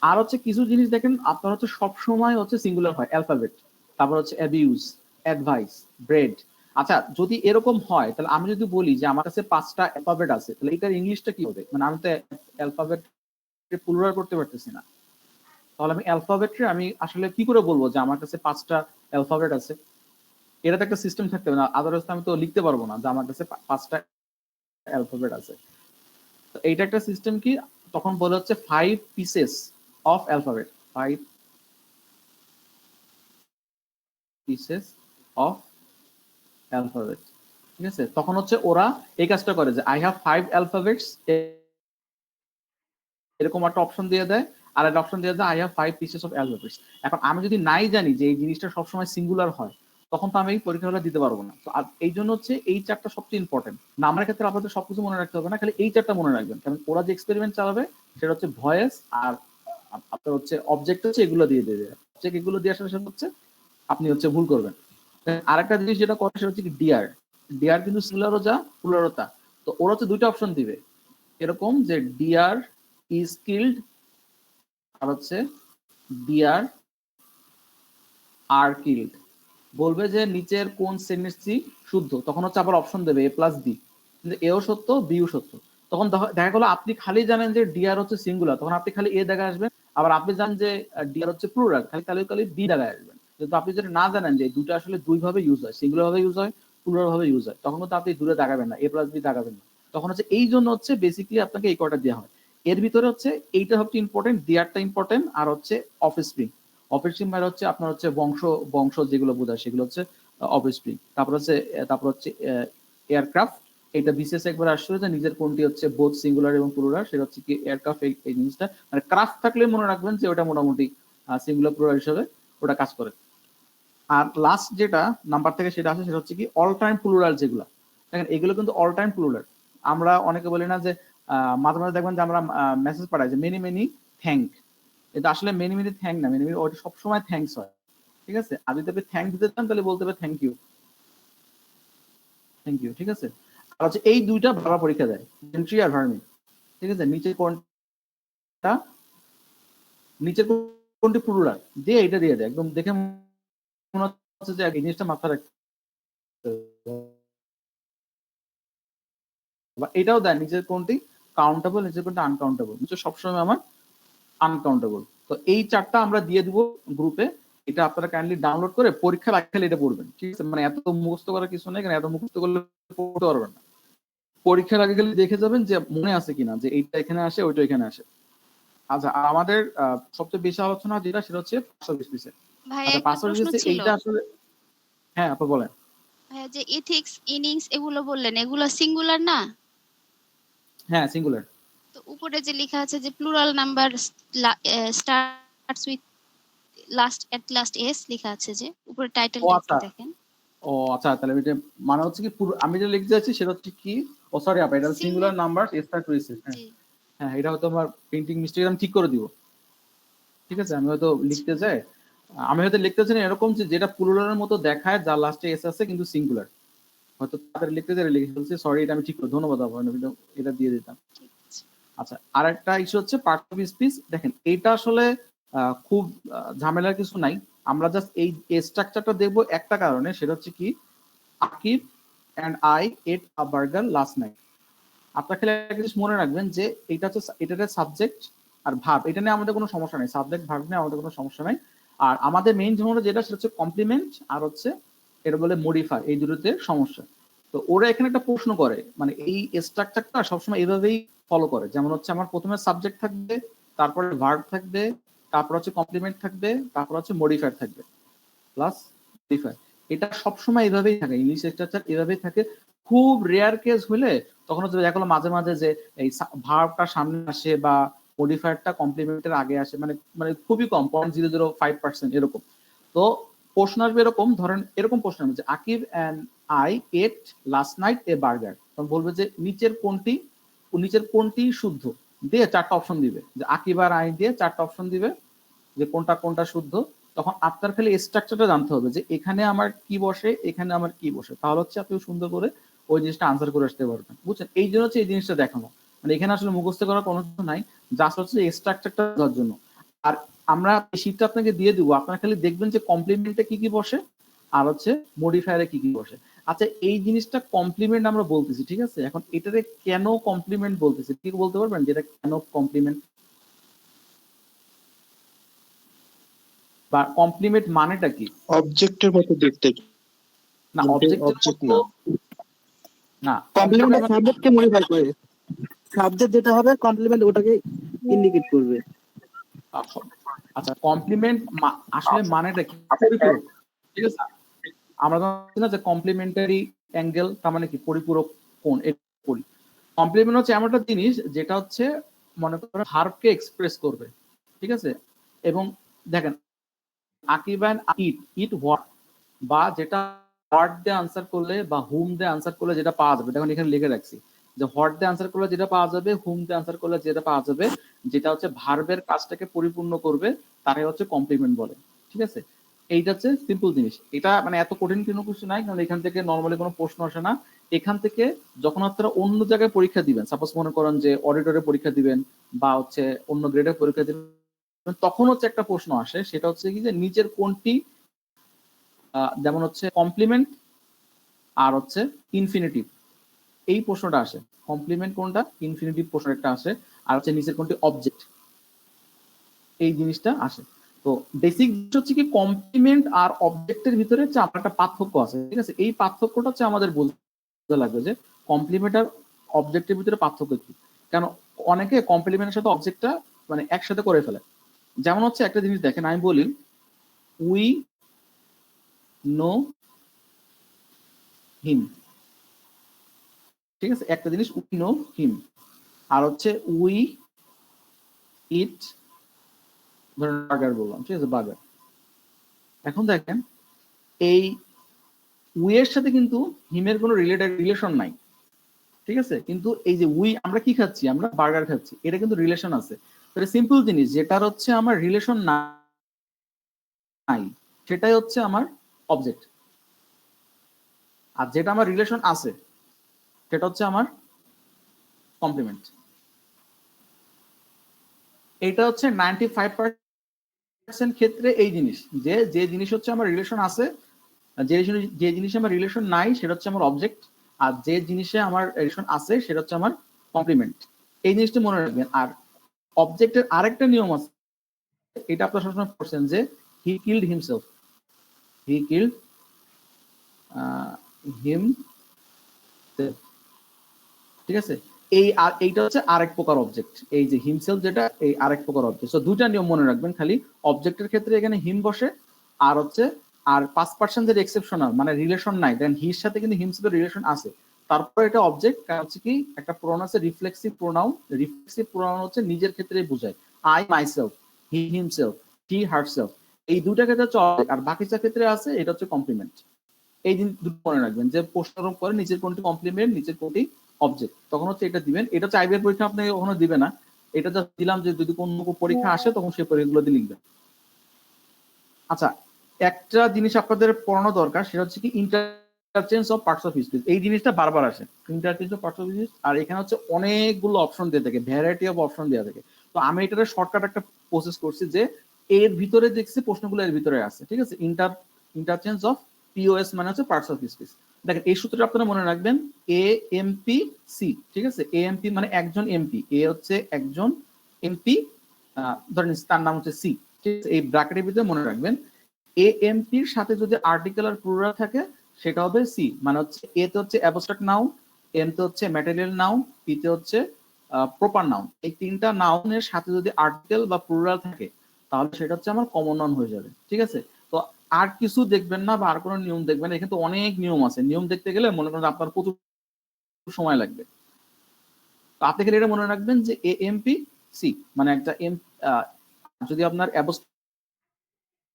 আর হচ্ছে কিছু জিনিস দেখেন আপনার হচ্ছে সবসময় হচ্ছে সিঙ্গুলার হয়, অ্যালফাবেট, তারপর হচ্ছে অ্যাবিউজ, অ্যাডভাইস, ব্রেড। আচ্ছা, যদি এরকম হয় তাহলে আমি যদি বলি যে আমার কাছে 5টা অ্যালফাবেট আছে, তাহলে এটার ইংলিশটা কি হবে? মানে আমি তো অ্যালফাবেট প্লুরাল করতে পারতেছি না, তাহলে আমি অ্যালফাবেটে আমি আসলে কি করে বলবো যে আমার কাছে 5টা অ্যালফাবেট আছে? এটা তো একটা সিস্টেম থাকতে হবে না, আদারওয়াইজ আমি তো লিখতে পারবো না যে আমার কাছে 5টা অ্যালফাবেট আছে। তো এইটা একটা সিস্টেম কি, তখন বলে হচ্ছে 5 pieces of alphabet, 5 pieces of alphabet. ঠিক আছে, তখন হচ্ছে ওরা এই কাজটা করে যে আই হ্যাভ 5 অ্যালফাবেটস, এরকম একটা অপশন দিয়ে দেয়, আর একটা অপশন দিয়ে দেয় I have 5 pieces of alphabets. এখন আমি যদি নাই জানি যে এই জিনিসটা সবসময় সিঙ্গুলার হয়, তখন তো আমি এই পরীক্ষাটা দিতে পারবো না। তো এই জন্য হচ্ছে এই চারটা সবচেয়ে ইম্পর্টেন্ট। নামের ক্ষেত্রে আপনাদের সবকিছু মনে রাখতে হবে না, খালি এই চারটা মনে রাখবেন, কারণ ওরা যে এক্সপেরিমেন্ট চালাবে সেটা হচ্ছে ভয়েস আর আপনার হচ্ছে অবজেক্ট হচ্ছে এগুলো দিয়ে দেবে। অবজেক্ট এগুলো দিয়ে আসার সাথে হচ্ছে আপনি হচ্ছে ভুল করবেন। আরেকটা জিনিস যেটা করে সেটা হচ্ছে কি ডিআর। ডিআর কিন্তু সিঙ্গুলারও যা প্লুরালও তা। তো ওরা হচ্ছে দুইটা অপশন দিবে এরকম যে ডিআর ইজ কিল্ড আর হচ্ছে ডিআর আর কিল্ড। বলবে যে নিচের কোন সেন্টেন্সটি শুদ্ধ, তখন হচ্ছে আবার অপশন দেবে এ প্লাস বি, কিন্তু এও সত্য বিও সত্য। তখন দেখা গেলো আপনি খালি জানেন যে ডিআর হচ্ছে সিঙ্গুলার, তখন আপনি খালি এ দেখা আসবেন। আবার আপনি জানেন যে ডিআর হচ্ছে প্লুরাল, খালি খালি বি দেখা আসবেন। কিন্তু আপনি যদি না জানেন যে দুটো আসলে দুই ভাবে ইউজ হয়, সিঙ্গুলার ভাবে ইউজ হয়, প্লুরাল ভাবে ইউজ হয়, তখন কিন্তু আপনি দূরে দাগাবেন না, এ প্লাস বি দাগাবেন না। তখন হচ্ছে এই জন্য হচ্ছে বেসিক্যালি আপনাকে এই কটা দেওয়া হয়। এর ভিতরে হচ্ছে এইটা সবচেয়ে ইম্পর্টেন্ট, ডিআরটা ইম্পর্টেন্ট, আর হচ্ছে অফস্প্রিং। অফস্প্রিং মানে হচ্ছে আপনার হচ্ছে বংশ বংশ যেগুলো বোঝায় সেগুলো হচ্ছে অফস্প্রিং। তারপর হচ্ছে এয়ারক্রাফট, এটা বিশেষ একবার আসলে যে নিজের কোনটি হচ্ছে বোথ সিঙ্গুলার এবং প্লুরাল, সেটা হচ্ছে কি এয়ারক্রাফট। এই জিনিসটা মানে ক্রাফট থাকলে মনে রাখবেন যে ওটা মোটামুটি সিঙ্গুলার প্লুরাল হিসেবে ওটা কাজ করে। আর লাস্ট যেটা নাম্বার থেকে সেটা আছে সেটা হচ্ছে কি অল টাইম প্লুরাল যেগুলো, দেখেন এগুলো কিন্তু অল টাইম প্লুরাল। আমরা অনেকে বলি না যে মাঝে মাঝে দেখবেন যে আমরা মেসেজ পাঠাই যে মেনি মেনি থ্যাঙ্ক, এটা আসলে মেনি মেনি থ্যাঙ্ক না, মেনি মেনি ওটা সবসময় থ্যাঙ্কস হয়। ঠিক আছে, আর যদি আপনি থ্যাঙ্ক দিতে চান তাহলে বলতে হবে থ্যাংক ইউ, থ্যাংক ইউ। ঠিক আছে, আর হচ্ছে এই দুইটা ভালো পরীক্ষা দেয়, এন্ট্রি আর ভার্মি। ঠিক আছে, নিচের কোনটি প্লুরাল দিয়ে এটা দিয়ে দেয়, একদম দেখে মনে হচ্ছে যে এই জিনিসটা মাথায় রাখতে বা এটাও দেয় নিচের কোনটি কাউন্টেবল, নিচের কোনটি আনকাউন্টেবল। নিচে সবসময় আমার আনকাউন্টেবল। তো এই চারটা আমরা দিয়ে দিব গ্রুপে, এটা আপনারা কাইন্ডলি ডাউনলোড করে পরীক্ষার আগে এটা পড়বেন। ঠিক আছে, মানে এত মুখস্থ করার কিছু নেই, কারণ এত মুখস্থ করলে পড়তে পারবেন না। পরীক্ষার আগে গেলে দেখে যাবেন যে মনে আছে কিনা যে এইটা এখানে আসে ওইটা এখানে আসে। আচ্ছা, আর আমাদের সবচেয়ে বেশি আলোচনা যেটা সেটা হচ্ছে পার্সোনাল স্পিচে। ভাই আচ্ছা, একটা পার্সোনাল প্রশ্ন স্পিচে ছিল। এইটা আসলে, হ্যাঁ আপনি বলেন। ভাইয়া যে এথিক্স, ইনিংস এগুলো বললেন, এগুলো সিঙ্গুলার না? হ্যাঁ সিঙ্গুলার। তো উপরে যে লেখা আছে যে plural number starts with last S লেখা আছে, যে উপরে ও টাইটেলটা একটু আচ্ছা, দেখেন। ও আচ্ছা, তাহলে এটা মানে হচ্ছে কি পুরো আমি যেটা লিখতে যাচ্ছি সেটা হচ্ছে কি, ও সরি আপা, এটা সিঙ্গুলার নাম্বার স্টার্ট উইথ। হ্যাঁ জি হ্যাঁ, এটা হয়তো আমার প্রিন্টিং মিস্টেক, আমি ঠিক করে দিব। ঠিক আছে, আমি হয়তো লিখতে যাই, আমি হয়তো লিখতে চাই এরকম যে যেটা প্লুরালের মতো দেখায়, যার লাস্টে এস আছে কিন্তু সিঙ্গুলার, হয়তো তাদের লিখতে যাই লিখে ফেলছি, সরি, এটা আমি ঠিক করে, ধন্যবাদ আপনার, এটা দিয়ে দিতাম। ঠিক আছে। আচ্ছা, আর একটা ইস্যু হচ্ছে পার্ট অফ স্পিচ। দেখেন এইটা আসলে খুব ঝামেলার কিছু নাই। আমরা জাস্ট এই স্ট্রাকচারটা দেখবো একটা কারণে, সেটা হচ্ছে কি Akib and I ate a burger last night. আপনার খেলে একটা জিনিস মনে রাখবেন যে এটা হচ্ছে এটার সাবজেক্ট আর ভার্ব, এটা নিয়ে আমাদের কোনো সমস্যা নেই, সাবজেক্ট ভার্ব নিয়ে আমাদের কোনো সমস্যা নাই। আর আমাদের মেইন ঝামেলা যেটা সেটা হচ্ছে কমপ্লিমেন্ট আর হচ্ছে এটা বলে মডিফাই, এই দুটোতে সমস্যা। তো ওরা এখানে একটা প্রশ্ন করে, মানে এই স্ট্রাকচারটা সবসময় এইভাবেই ফলো করে, যেমন হচ্ছে আমার প্রথমে সাবজেক্ট থাকবে, তারপরে ভার্ব থাকবে, তারপর হচ্ছে কমপ্লিমেন্ট থাকবে, তারপর হচ্ছে মডিফায়ার থাকবে প্লাস মডিফায়ার। এটা সবসময় এইভাবেই থাকে, ইংলিশ স্ট্রাকচার এভাবেই থাকে। খুব রেয়ার কেস হলে তখন হচ্ছে দেখা গেলো মাঝে মাঝে যে এই ভার্বটা সামনে আসে বা মডিফায়ারটা কমপ্লিমেন্টের আগে আসে, মানে মানে খুবই কম, 0.005% এরকম। তো প্রশ্ন আসবে এরকম, ধরেন এরকম প্রশ্ন আসবে যে Akib and I ate last night a burger, তখন বলবে যে নিচের কোনটি শুদ্ধ দিয়ে চারটা অপশন দিবে, যে আকিব আর আই দিয়ে চারটা অপশন দিবে যে কোনটা কোনটা শুদ্ধ। তখন আপনার খালি স্ট্রাকচারটা জানতে হবে যে এখানে আমার কি বসে, এখানে আমার কি বসে, তাহলে হচ্ছে আপনি সুন্দর করে ওই জিনিসটা আনসার করে আসতে পারবেন। বুঝছেন, এই জন্য হচ্ছে এই জিনিসটা দেখানো, মানে এখানে আসলে মুখস্থ করার কোনো কিছু নাই, জাস্ট হচ্ছে স্ট্রাকচারটা বোঝার জন্য। আর আমরা শীটটা আপনাকে দিয়ে দিব, আপনারা খালি দেখবেন যে কমপ্লিমেন্টে কি কি বসে আর হচ্ছে মডিফায়ারে কি কি বসে। আচ্ছা, এই জিনিসটা কমপ্লিমেন্ট আমরা বলতেছি, ঠিক আছে, এখন এটারে কেন কমপ্লিমেন্ট বলতেছি, কি বলতে পারবেন যেটা কেন কমপ্লিমেন্ট বা কমপ্লিমেন্ট মানেটা কি? অবজেক্টের মতো দেখতে, না, কিন্তু অবজেক্টের অবজেক্ট মতো না। না, কমপ্লিমেন্ট কমপ্লিমেন্ট মানে সাবজেক্টকে মডিফাই করে, সাবজেক্ট যেটা হবে কমপ্লিমেন্ট ওটাকে ইন্ডিকেট করবে। আচ্ছা, কমপ্লিমেন্ট আসলে মানেটা কি? পরিপূরক। ঠিক আছে, আমরা জানি না যে কমপ্লিমেন্টারি অ্যাঙ্গেল, তার মানে কি পরিপূরক কোণ, করি। কমপ্লিমেন্ট হচ্ছে এমন একটা জিনিস যেটা হচ্ছে মনে করেন ভার্বকে এক্সপ্রেস করবে, ঠিক আছে। এবং দেখেন আকিব অ্যান্ড ইট হোয়াট, বা যেটা হোয়াট দিয়ে আনসার করলে বা হুম দিয়ে আনসার করলে যেটা পাওয়া যাবে, দেখুন এখানে লিখে রাখছি যে হোয়াট দিয়ে আনসার করলে যেটা পাওয়া যাবে, হুম দিয়ে আনসার করলে যেটা পাওয়া যাবে, যেটা হচ্ছে ভার্বের কাজটাকে পরিপূর্ণ করবে, তাকে হচ্ছে কমপ্লিমেন্ট বলে, ঠিক আছে। এইটা হচ্ছে সিম্পল জিনিস, এটা মানে এত কঠিন কোনো কিছু নাই, কারণ এখান থেকে নর্মালি কোনো প্রশ্ন আসে না। এখান থেকে যখন আপনারা অন্য জায়গায় পরীক্ষা দিবেন, সাপোজ মনে করেন যে অডিটরে পরীক্ষা দিবেন বা হচ্ছে অন্য গ্রেডে পরীক্ষা দিবেন, তখন হচ্ছে একটা প্রশ্ন আসে, সেটা হচ্ছে কি যে নিচের কোনটি যেমন হচ্ছে কমপ্লিমেন্ট আর হচ্ছে ইনফিনিটিভ, এই প্রশ্নটা আসে। কমপ্লিমেন্ট কোনটা, ইনফিনিটিভ প্রশ্ন একটা আসে, আর হচ্ছে নিচের কোনটি অবজেক্ট, এই জিনিসটা আসে। তো বেসিক হচ্ছে কি কমপ্লিমেন্ট আর অবজেক্টের ভিতরে হচ্ছে আমার একটা পার্থক্য আছে, ঠিক আছে। এই পার্থক্যটা হচ্ছে আমাদের বুঝতে লাগবে যে কমপ্লিমেন্ট আর অবজেক্টের ভিতরে পার্থক্য কি। কারণ অনেকে কমপ্লিমেন্টের সাথে অবজেক্টটা মানে একসাথে করে ফেলে। যেমন হচ্ছে একটা জিনিস দেখেন, আমি বলি উই নো হিম, ঠিক আছে। একটা জিনিস উই নো হিম, আর হচ্ছে উই ইট, ধরেন বার্গার বললাম, ঠিক আছে, বার্গার। এখন দেখেন এই উই এর সাথে কিন্তু হিমের কোনো রিলেশন নাই, ঠিক আছে। কিন্তু এই যে উই, আমরা কি খাচ্ছি, আমরা বার্গার খাচ্ছি, এটা কিন্তু রিলেশন আছে। এটা সিম্পল জিনিস, যেটার হচ্ছে আমার রিলেশন নাই সেটাই হচ্ছে আমার অবজেক্ট, আর যেটা আমার রিলেশন আছে সেটা হচ্ছে আমার কমপ্লিমেন্ট। এটা হচ্ছে 95% ক্ষেত্রে এই জিনিস, যে জিনিস হচ্ছে আমার রিলেশন আছে, যে জিনিসে আমার রিলেশন নাই সেটা হচ্ছে আমার অবজেক্ট, আর যে জিনিসে আমার রিলেশন আছে সেটা হচ্ছে আমার কমপ্লিমেন্ট। এই জিনিসটা মনে রাখবেন। আর অবজেক্টের আরেকটা নিয়ম আছে, এটা আপনারা সবসময় পড়ছেন যে he killed himself, he killed হিম, ঠিক আছে। এই আর এইটা হচ্ছে আরেক প্রকার অবজেক্ট, এই যে হিমসেলফ যেটা, এই আরেক প্রকার অবজেক্ট। তো দুইটা নিয়ম মনে রাখবেন খালি, অবজেক্টের ক্ষেত্রে এখানে হিম বসে, আর হচ্ছে আর 5% যেটা এক্সেপশনাল মানে রিলেশন নাই, দেন হির সাথে কিন্তু হিমসেলফের রিলেশন আছে, তারপর এটা অবজেক্ট। কারণ হচ্ছে কি একটা প্রোনাউন আছে রিফ্লেক্সিভ প্রোনাউন, রিফ্লেক্সিভ প্রোনাউন হচ্ছে নিজের ক্ষেত্রেই বোঝায়, I myself, he himself, he herself, এই দুইটা ক্ষেত্রে চলে। আর বাকি যা ক্ষেত্রে আছে এটা হচ্ছে কমপ্লিমেন্ট। এই জিনিস দুটো মনে রাখবেন যে প্রশ্ন করে নিচের কোনটি কমপ্লিমেন্ট, নিচের কোনটি অবজেক্ট, তখন হচ্ছে এটা দিবেন। এটা হচ্ছে আইবিআর পরীক্ষা আপনাকে কখনো দিবে না, এটা জাস্ট দিলাম যে যদি কোনো পরীক্ষা আসে তখন সেই পরীক্ষাগুলো দিয়ে লিখবেন। আচ্ছা, একটা জিনিস আপনাদের পড়ানো দরকার, সেটা হচ্ছে কি interchange of parts of speech. এই জিনিসটা বারবার আসে, interchange of parts of speech, আর এখানে হচ্ছে অনেকগুলো অপশন দিয়ে থাকে, ভ্যারাইটি অফ অপশন দেওয়া থাকে। তো আমি এটার শর্টকাট একটা প্রসেস করছি যে এর ভিতরে দেখছি প্রশ্নগুলো এর ভিতরে আছে, ঠিক আছে। ইন্টারচেঞ্জ অফ পিওএস মানে হচ্ছে পার্টস অফ স্পিচ। দেখেন এই সূত্রটা আপনারা মনে রাখবেন, এ এমপি সি, ঠিক আছে। এ এমপি মানে একজন এমপি, এ হচ্ছে একজন এমপি, ধরেন তার নাম হচ্ছে সি, ঠিক আছে। এই ব্র্যাকেটের ভিতরে মনে রাখবেন এ এমপির সাথে যদি আর্টিকেল আর প্লুরাল থাকে সেটা হবে সি, মানে হচ্ছে এ তে হচ্ছে অ্যাবস্ট্রাক্ট নাউন, এম তে হচ্ছে ম্যাটেরিয়াল নাউন, পি তে হচ্ছে প্রপার নাউন। এই তিনটা নাউনের সাথে যদি আর্টিকেল বা প্লুরাল থাকে তাহলে সেটা হচ্ছে আমার কমন নাউন হয়ে যাবে, ঠিক আছে। তো আর কিছু দেখবেন না বা আর কোনো নিয়ম দেখবেন না, এখানে তো অনেক নিয়ম আছে, নিয়ম দেখতে গেলে মনে করেন আপনার প্রচুর সময় লাগবে। তো আপনি খালি এটা মনে রাখবেন যে এ এমপি সি মানে একটা যদি আপনার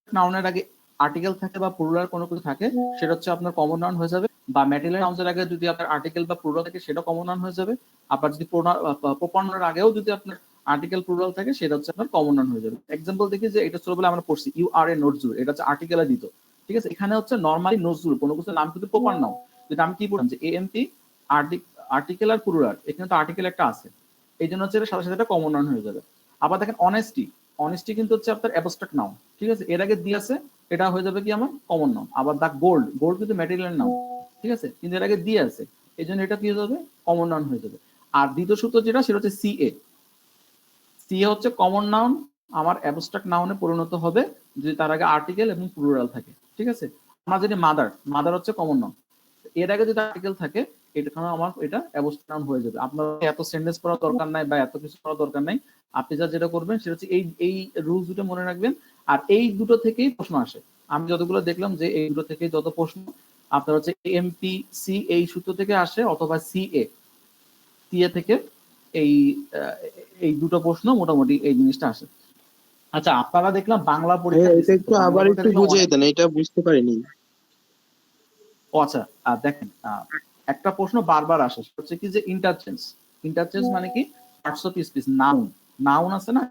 নাউনের আগে আর্টিকেল থাকে বা প্লুরাল কোনো কিছু থাকে সেটা হচ্ছে আপনার কমন নাউন হয়ে যাবে, বা ম্যাটেরিয়াল নাউনের আগে যদি আপনার আর্টিকেল বা প্লুরাল থাকে সেটা কমন নাউন হয়ে যাবে। আবার যদি প্রপার নাউনের আগেও যদি আপনার আর্টিকেল প্লুরাল থাকে সেটা হচ্ছে আপনার কমন নাউন হয়ে যাবে। এক্সাম্পল দেখি যে এটা ছোটবেলা আমরা পড়ছি ইউ আর এ নজরুল, এটা হচ্ছে আর্টিকেলে দিত, ঠিক আছে। এখানে হচ্ছে নরমালি নজরুল কোনো কিছু নাম কিন্তু প্রপার নাউন, যেটা আমি কি বললাম যে এএমপি আর্টিকেল আর প্লুরাল, এখানে তো আর্টিকেল একটা আছে, এই জন্য হচ্ছে সাথে সাথে এটা কমন নাউন হয়ে যাবে। আবার দেখেন অনেস্টি, অনেস্টি কিন্তু হচ্ছে আপনার অ্যাবস্ট্রাক্ট নাউন, ঠিক আছে, এর আগে দিয়ে আছে, এটা হয়ে যাবে কি আমার কমন নাউন। আবার দা গোল্ড, গোল্ড কিন্তু ম্যাটেরিয়াল নাউন, ঠিক আছে, কিন্তু এর আগে দিয়ে আছে, এই জন্য এটা কি হয়ে যাবে কমন নাউন হয়ে যাবে। আর দ্বিতীয় সূত্র যেটা সেটা হচ্ছে সিএ, সিএ হচ্ছে কমন নাউন আমার অ্যাবস্ট্রাক্ট নাউনে পরিণত হবে যদি তার আগে আর্টিকেল এবং প্লুরাল থাকে, ঠিক আছে। আমরা যদি মাদার, মাদার হচ্ছে কমন নাউন, এর আগে যদি আর্টিকেল থাকে এটা আমার এটা অ্যাবস্ট্রাক্ট নাউন হয়ে যাবে। আপনার এত সেন্টেন্স পড়ার দরকার নাই বা এত কিছু করার দরকার নাই, আপনি যেটা করবেন সেটা হচ্ছে এই এই রুলস দুটো মনে রাখবেন। আর এই দুটো থেকেই প্রশ্ন আসে, আমি যতগুলো দেখলাম যে এই দুটো থেকে যত প্রশ্ন আপনার হচ্ছে এমপি সি এই সূত্র থেকে আসে, অথবা সিএ থেকে এই এই দুটো প্রশ্ন মোটামুটি এই জিনিসটা আসে। আচ্ছা, আপনারা দেখলাম বাংলা পরীক্ষা এটা দিচ্ছেন, তো একটু বাংলা আবার পরীক্ষা একটু দেখলাম বুঝিয়ে দেন, এটা বুঝতে পারিনি। ও আচ্ছা, দেখেন একটা প্রশ্ন বারবার আসে, সেটা হচ্ছে কি যে ইন্টারচেঞ্জ মানে কি পার্টস অফ স্পিচ। নাউন আছে না,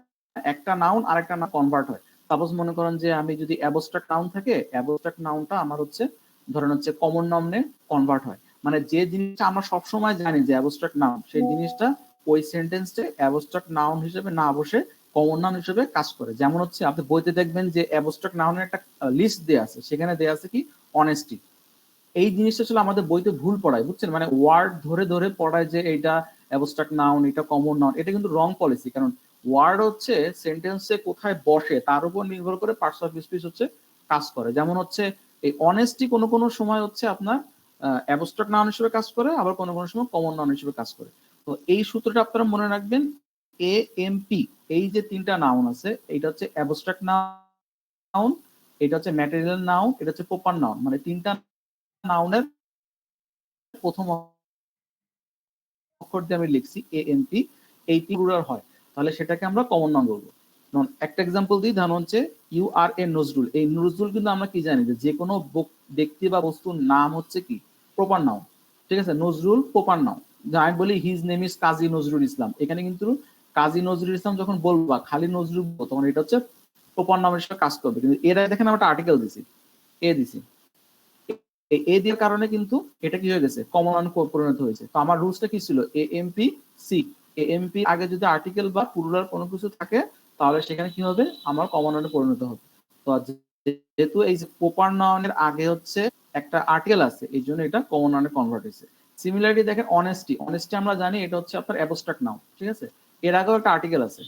একটা নাউন আর একটা নাউন কনভার্ট হয়। সাপোজ মনে করেন যে আমি যদি অ্যাবস্ট্রাক্ট নাউন থাকে, অ্যাবস্ট্রাক্ট নাউনটা আমার হচ্ছে ধরেন হচ্ছে কমন নাউনে কনভার্ট হয়। মানে যে জিনিসটা আমরা সবসময় জানি যে অ্যাবস্ট্রাক্ট নাউন, সেই জিনিসটা ওই সেন্টেন্সে অ্যাবস্ট্রাক্ট নাউন হিসেবে না বসে কমন নাউন হিসেবে কাজ করে। যেমন হচ্ছে আপনি বইতে দেখবেন যে অ্যাবস্ট্রাক্ট নাউনের একটা লিস্ট দেওয়া আছে, সেখানে দেওয়া আছে কি অনেস্টি। এই জিনিসটা আসলে আমাদের বইতে ভুল পড়ায়, বুঝছেন, মানে ওয়ার্ড ধরে ধরে পড়ায় যে এটা অ্যাবস্ট্রাক্ট নাউন, এটা কমন নাউন। এটা কিন্তু রং পলিসি, কারণ ওয়ার্ড হচ্ছে সেন্টেন্সে কোথায় বসে তার উপর নির্ভর করে পার্টস অফ স্পিচ হচ্ছে কাজ করে। যেমন হচ্ছে এই অনেস্টি কোনো কোনো সময় হচ্ছে আপনার অ্যাবস্ট্রাক্ট নাউন হিসেবে কাজ করে, আবার কোনো কোনো সময় কমন নাউন হিসেবে কাজ করে। তো এই সূত্রটা আপনারা মনে রাখবেন, এএমপি এই যে তিনটা নাউন আছে, এটা হচ্ছে অ্যাবস্ট্রাক্ট নাউন, এটা হচ্ছে ম্যাটেরিয়াল নাউন, এটা হচ্ছে প্রপার নাউন। মানে তিনটা নাউনের প্রথম অক্ষর দিয়ে আমি লিখছি এএনপি, এইটি প্লুরাল হয়, তাহলে সেটাকে আমরা কমন নাউন বলবো। একটা এক্সাম্পল দিই, ধরুন হচ্ছে ইউ আর এ নজরুল। এই নজরুল কিন্তু আমরা কি জানি যে কোনো ব্যক্তি বা বস্তুর নাম হচ্ছে কি প্রপার নাউন, ঠিক আছে। Nazrul proper noun. আমি বলি his name is Kazi Nazrul Islam, এখানে কিন্তু কাজী নজরুল ইসলাম যখন বলবা খালি নজরুল তখন এটা হচ্ছে প্রপার নাউন হিসেবে কাজ করবে। কিন্তু এর আগে দেখেন আমরা একটা আর্টিকেল দিছি, এ দিছি, এ দেওয়ার কারণে কিন্তু এটা কি হয়ে গেছে কমন নাউনে পরিণত হয়েছে। তো আমার রুলসটা কি ছিল, এএমপি সি, এএমপি আগে যদি আর্টিকেল বা প্লুরাল কোনো কিছু থাকে তাহলে সেখানে কি হবে আমার কমন নাউনে পরিণত হবে। তো যেহেতু এই যে প্রপার নাউনের আগে হচ্ছে একটা আর্টিকেল আছে, এই জন্য এটা কমন নাউনে কনভার্ট হয়েছে। সিমিলারলি দেখেন অনেস্টি আমরা জানি এটা হচ্ছে আপনার অ্যাবস্ট্রাক্ট নাউন, ঠিক আছে। এর আগেও একটা আর্টিকেল আছে,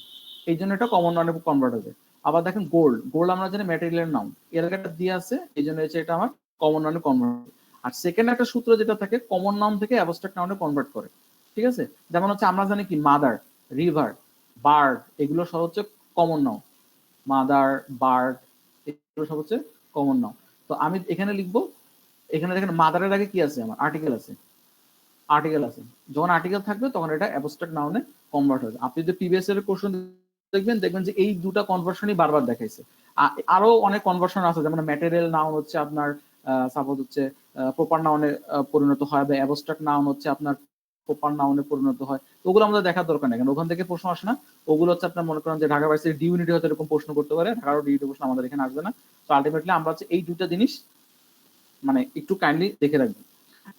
এই জন্য এটা কমন নাউনে কনভার্ট হবে। আবার দেখেন গোল্ড আমরা জানি ম্যাটেরিয়াল নাউন, এর আগে একটা দিয়ে আছে, এই জন্য হচ্ছে এটা আমার কমন নাউনে কনভার্ট। আর সেকেন্ড একটা সূত্র যেটা থাকে কমন নাউন থেকে অ্যাবস্ট্রাক্ট নাউনে কনভার্ট করে, ঠিক আছে। যেমন হচ্ছে আমরা জানি কি মাদার, রিভার, বার্ড, এগুলো সব হচ্ছে কমন নাউন। মাদার, বার্ড, এগুলো সব হচ্ছে কমন নাউন। তো আমি এখানে লিখবো, এখানে দেখেন মাদারের আগে কি আছে আমার আর্টিকেল আছে। যখন আর্টিকেল থাকবে তখন এটা অ্যাবস্ট্রাক্ট নাউনে কনভার্ট হবে। আপনি যদি প্রিভিয়াস এর কোশ্চেন দেখবেন যে এই দুটা কনভার্সনই বারবার দেখাইছে। আরো অনেক কনভার্সন আছে, যেমন ম্যাটেরিয়াল নাউন হচ্ছে আপনার সাপোজ হচ্ছে প্রপার নাউনে পরিণত হয়, বা অ্যাবস্ট্রাক্ট নাউন হচ্ছে আপনার প্রপার নাউনে পরিণত হয়। ওগুলো আমাদের দেখার দরকার নেই, কারণ ওখান থেকে প্রশ্ন আসে না। ওগুলো হচ্ছে আপনার মনে করেন যে ঢাকা ভার্সিটির ডি ইউনিটে হয়তো এরকম প্রশ্ন করতে পারে, ঢাকার ডি ইউনিটে প্রশ্ন আমাদের এখানে আসবে না। তো আলটিমেটলি আমরা হচ্ছে এই দুটা জিনিস মানে একটু কাইন্ডলি দেখে রাখবো।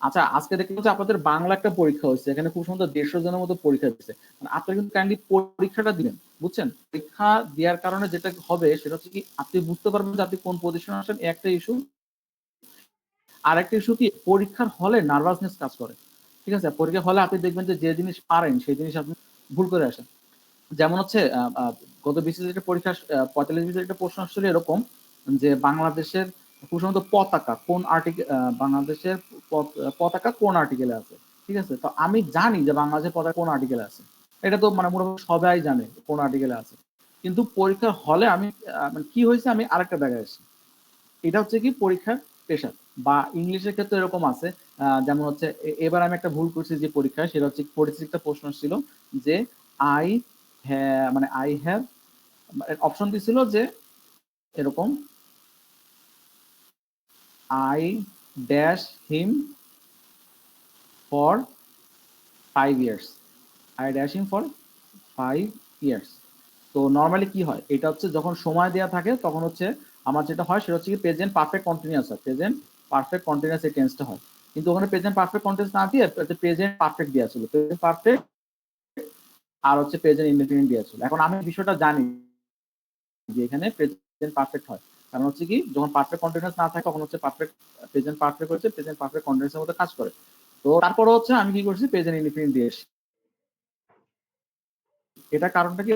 আচ্ছা, আজকে দেখতে পাচ্ছি আপনাদের বাংলা একটা পরীক্ষা হচ্ছে, এখানে খুব সুন্দর 150 জনের মতো পরীক্ষা দিচ্ছে। আপনারা কিন্তু কাইন্ডলি পরীক্ষাটা দিবেন, বুঝছেন। পরীক্ষা দেওয়ার কারণে যেটা হবে সেটা হচ্ছে কি আপনি বুঝতে পারবেন যে আপনি কোন পজিশনে আসেন, একটা ইস্যু। আর একটা ইস্যু কি পরীক্ষার হলে নার্ভাসনেস কাজ করে, ঠিক আছে। পরীক্ষার হলে আপনি দেখবেন যে জিনিস পারেন সেই জিনিস আপনি ভুল করে আসেন। যেমন হচ্ছে গত বিসিএস একটা পরীক্ষা 45 বিসিএস একটা প্রশ্ন আসছিল এরকম, যে বাংলাদেশের খুব সম্ভবত পতাকা কোন আর্টিকেল, বাংলাদেশের পতাকা কোন আর্টিকেলে আছে, ঠিক আছে। তো আমি জানি যে বাংলাদেশের পতাকা কোন আর্টিকেলে আছে, এটা তো মানে মোটামুটি সবাই জানে কোন আর্টিকেলে আছে। কিন্তু পরীক্ষার হলে আমি মানে কি হয়েছে আমি আরেকটা জায়গায় আসি। এটা হচ্ছে কি পরীক্ষার প্রেশার। বা ইংলিশের ক্ষেত্রে এরকম আছে, যেমন হচ্ছে এবার আমি একটা ভুল করছি যে পরীক্ষায়, সেটা হচ্ছে পরিচিত প্রশ্ন ছিল যে আই মানে আই হ্যাভ, অপশন দিছিল যে এরকম I dash him for 5 years, I dash him for 5 years। তো নর্মালি কি হয়, এটা হচ্ছে যখন সময় দেওয়া থাকে তখন হচ্ছে আমার যেটা হয় সেটা হচ্ছে কি প্রেজেন্ট পারফেক্ট কন্টিনিউয়াস হয়, প্রেজেন্ট পারফেক্ট কন্টিনিউয়াস এই টেন্সটা হয়। কিন্তু ওখানে প্রেজেন্ট পারফেক্ট কন্টিনিউয়াস না দিয়ে প্রেজেন্ট পারফেক্ট দেওয়া ছিল, প্রেজেন্ট পারফেক্ট আর হচ্ছে প্রেজেন্ট ইনডেফিনিট দেওয়া ছিল। এখন আমি বিষয়টা জানি যে এখানে প্রেজেন্ট পারফেক্ট হয়, কারণ হচ্ছে কি যখন পারফেক্ট কন্টিনিউয়াস না থাকে তখন হচ্ছে পারফেক্ট, প্রেজেন্ট পারফেক্ট হচ্ছে প্রেজেন্ট পারফেক্ট কন্টিনিউয়াসের মধ্যে কাজ করে। তো তারপরে হচ্ছে আমি কি করছি প্রেজেন্ট ইনডেফিনিট দিয়ে এসেছি। এটা কারণটা কি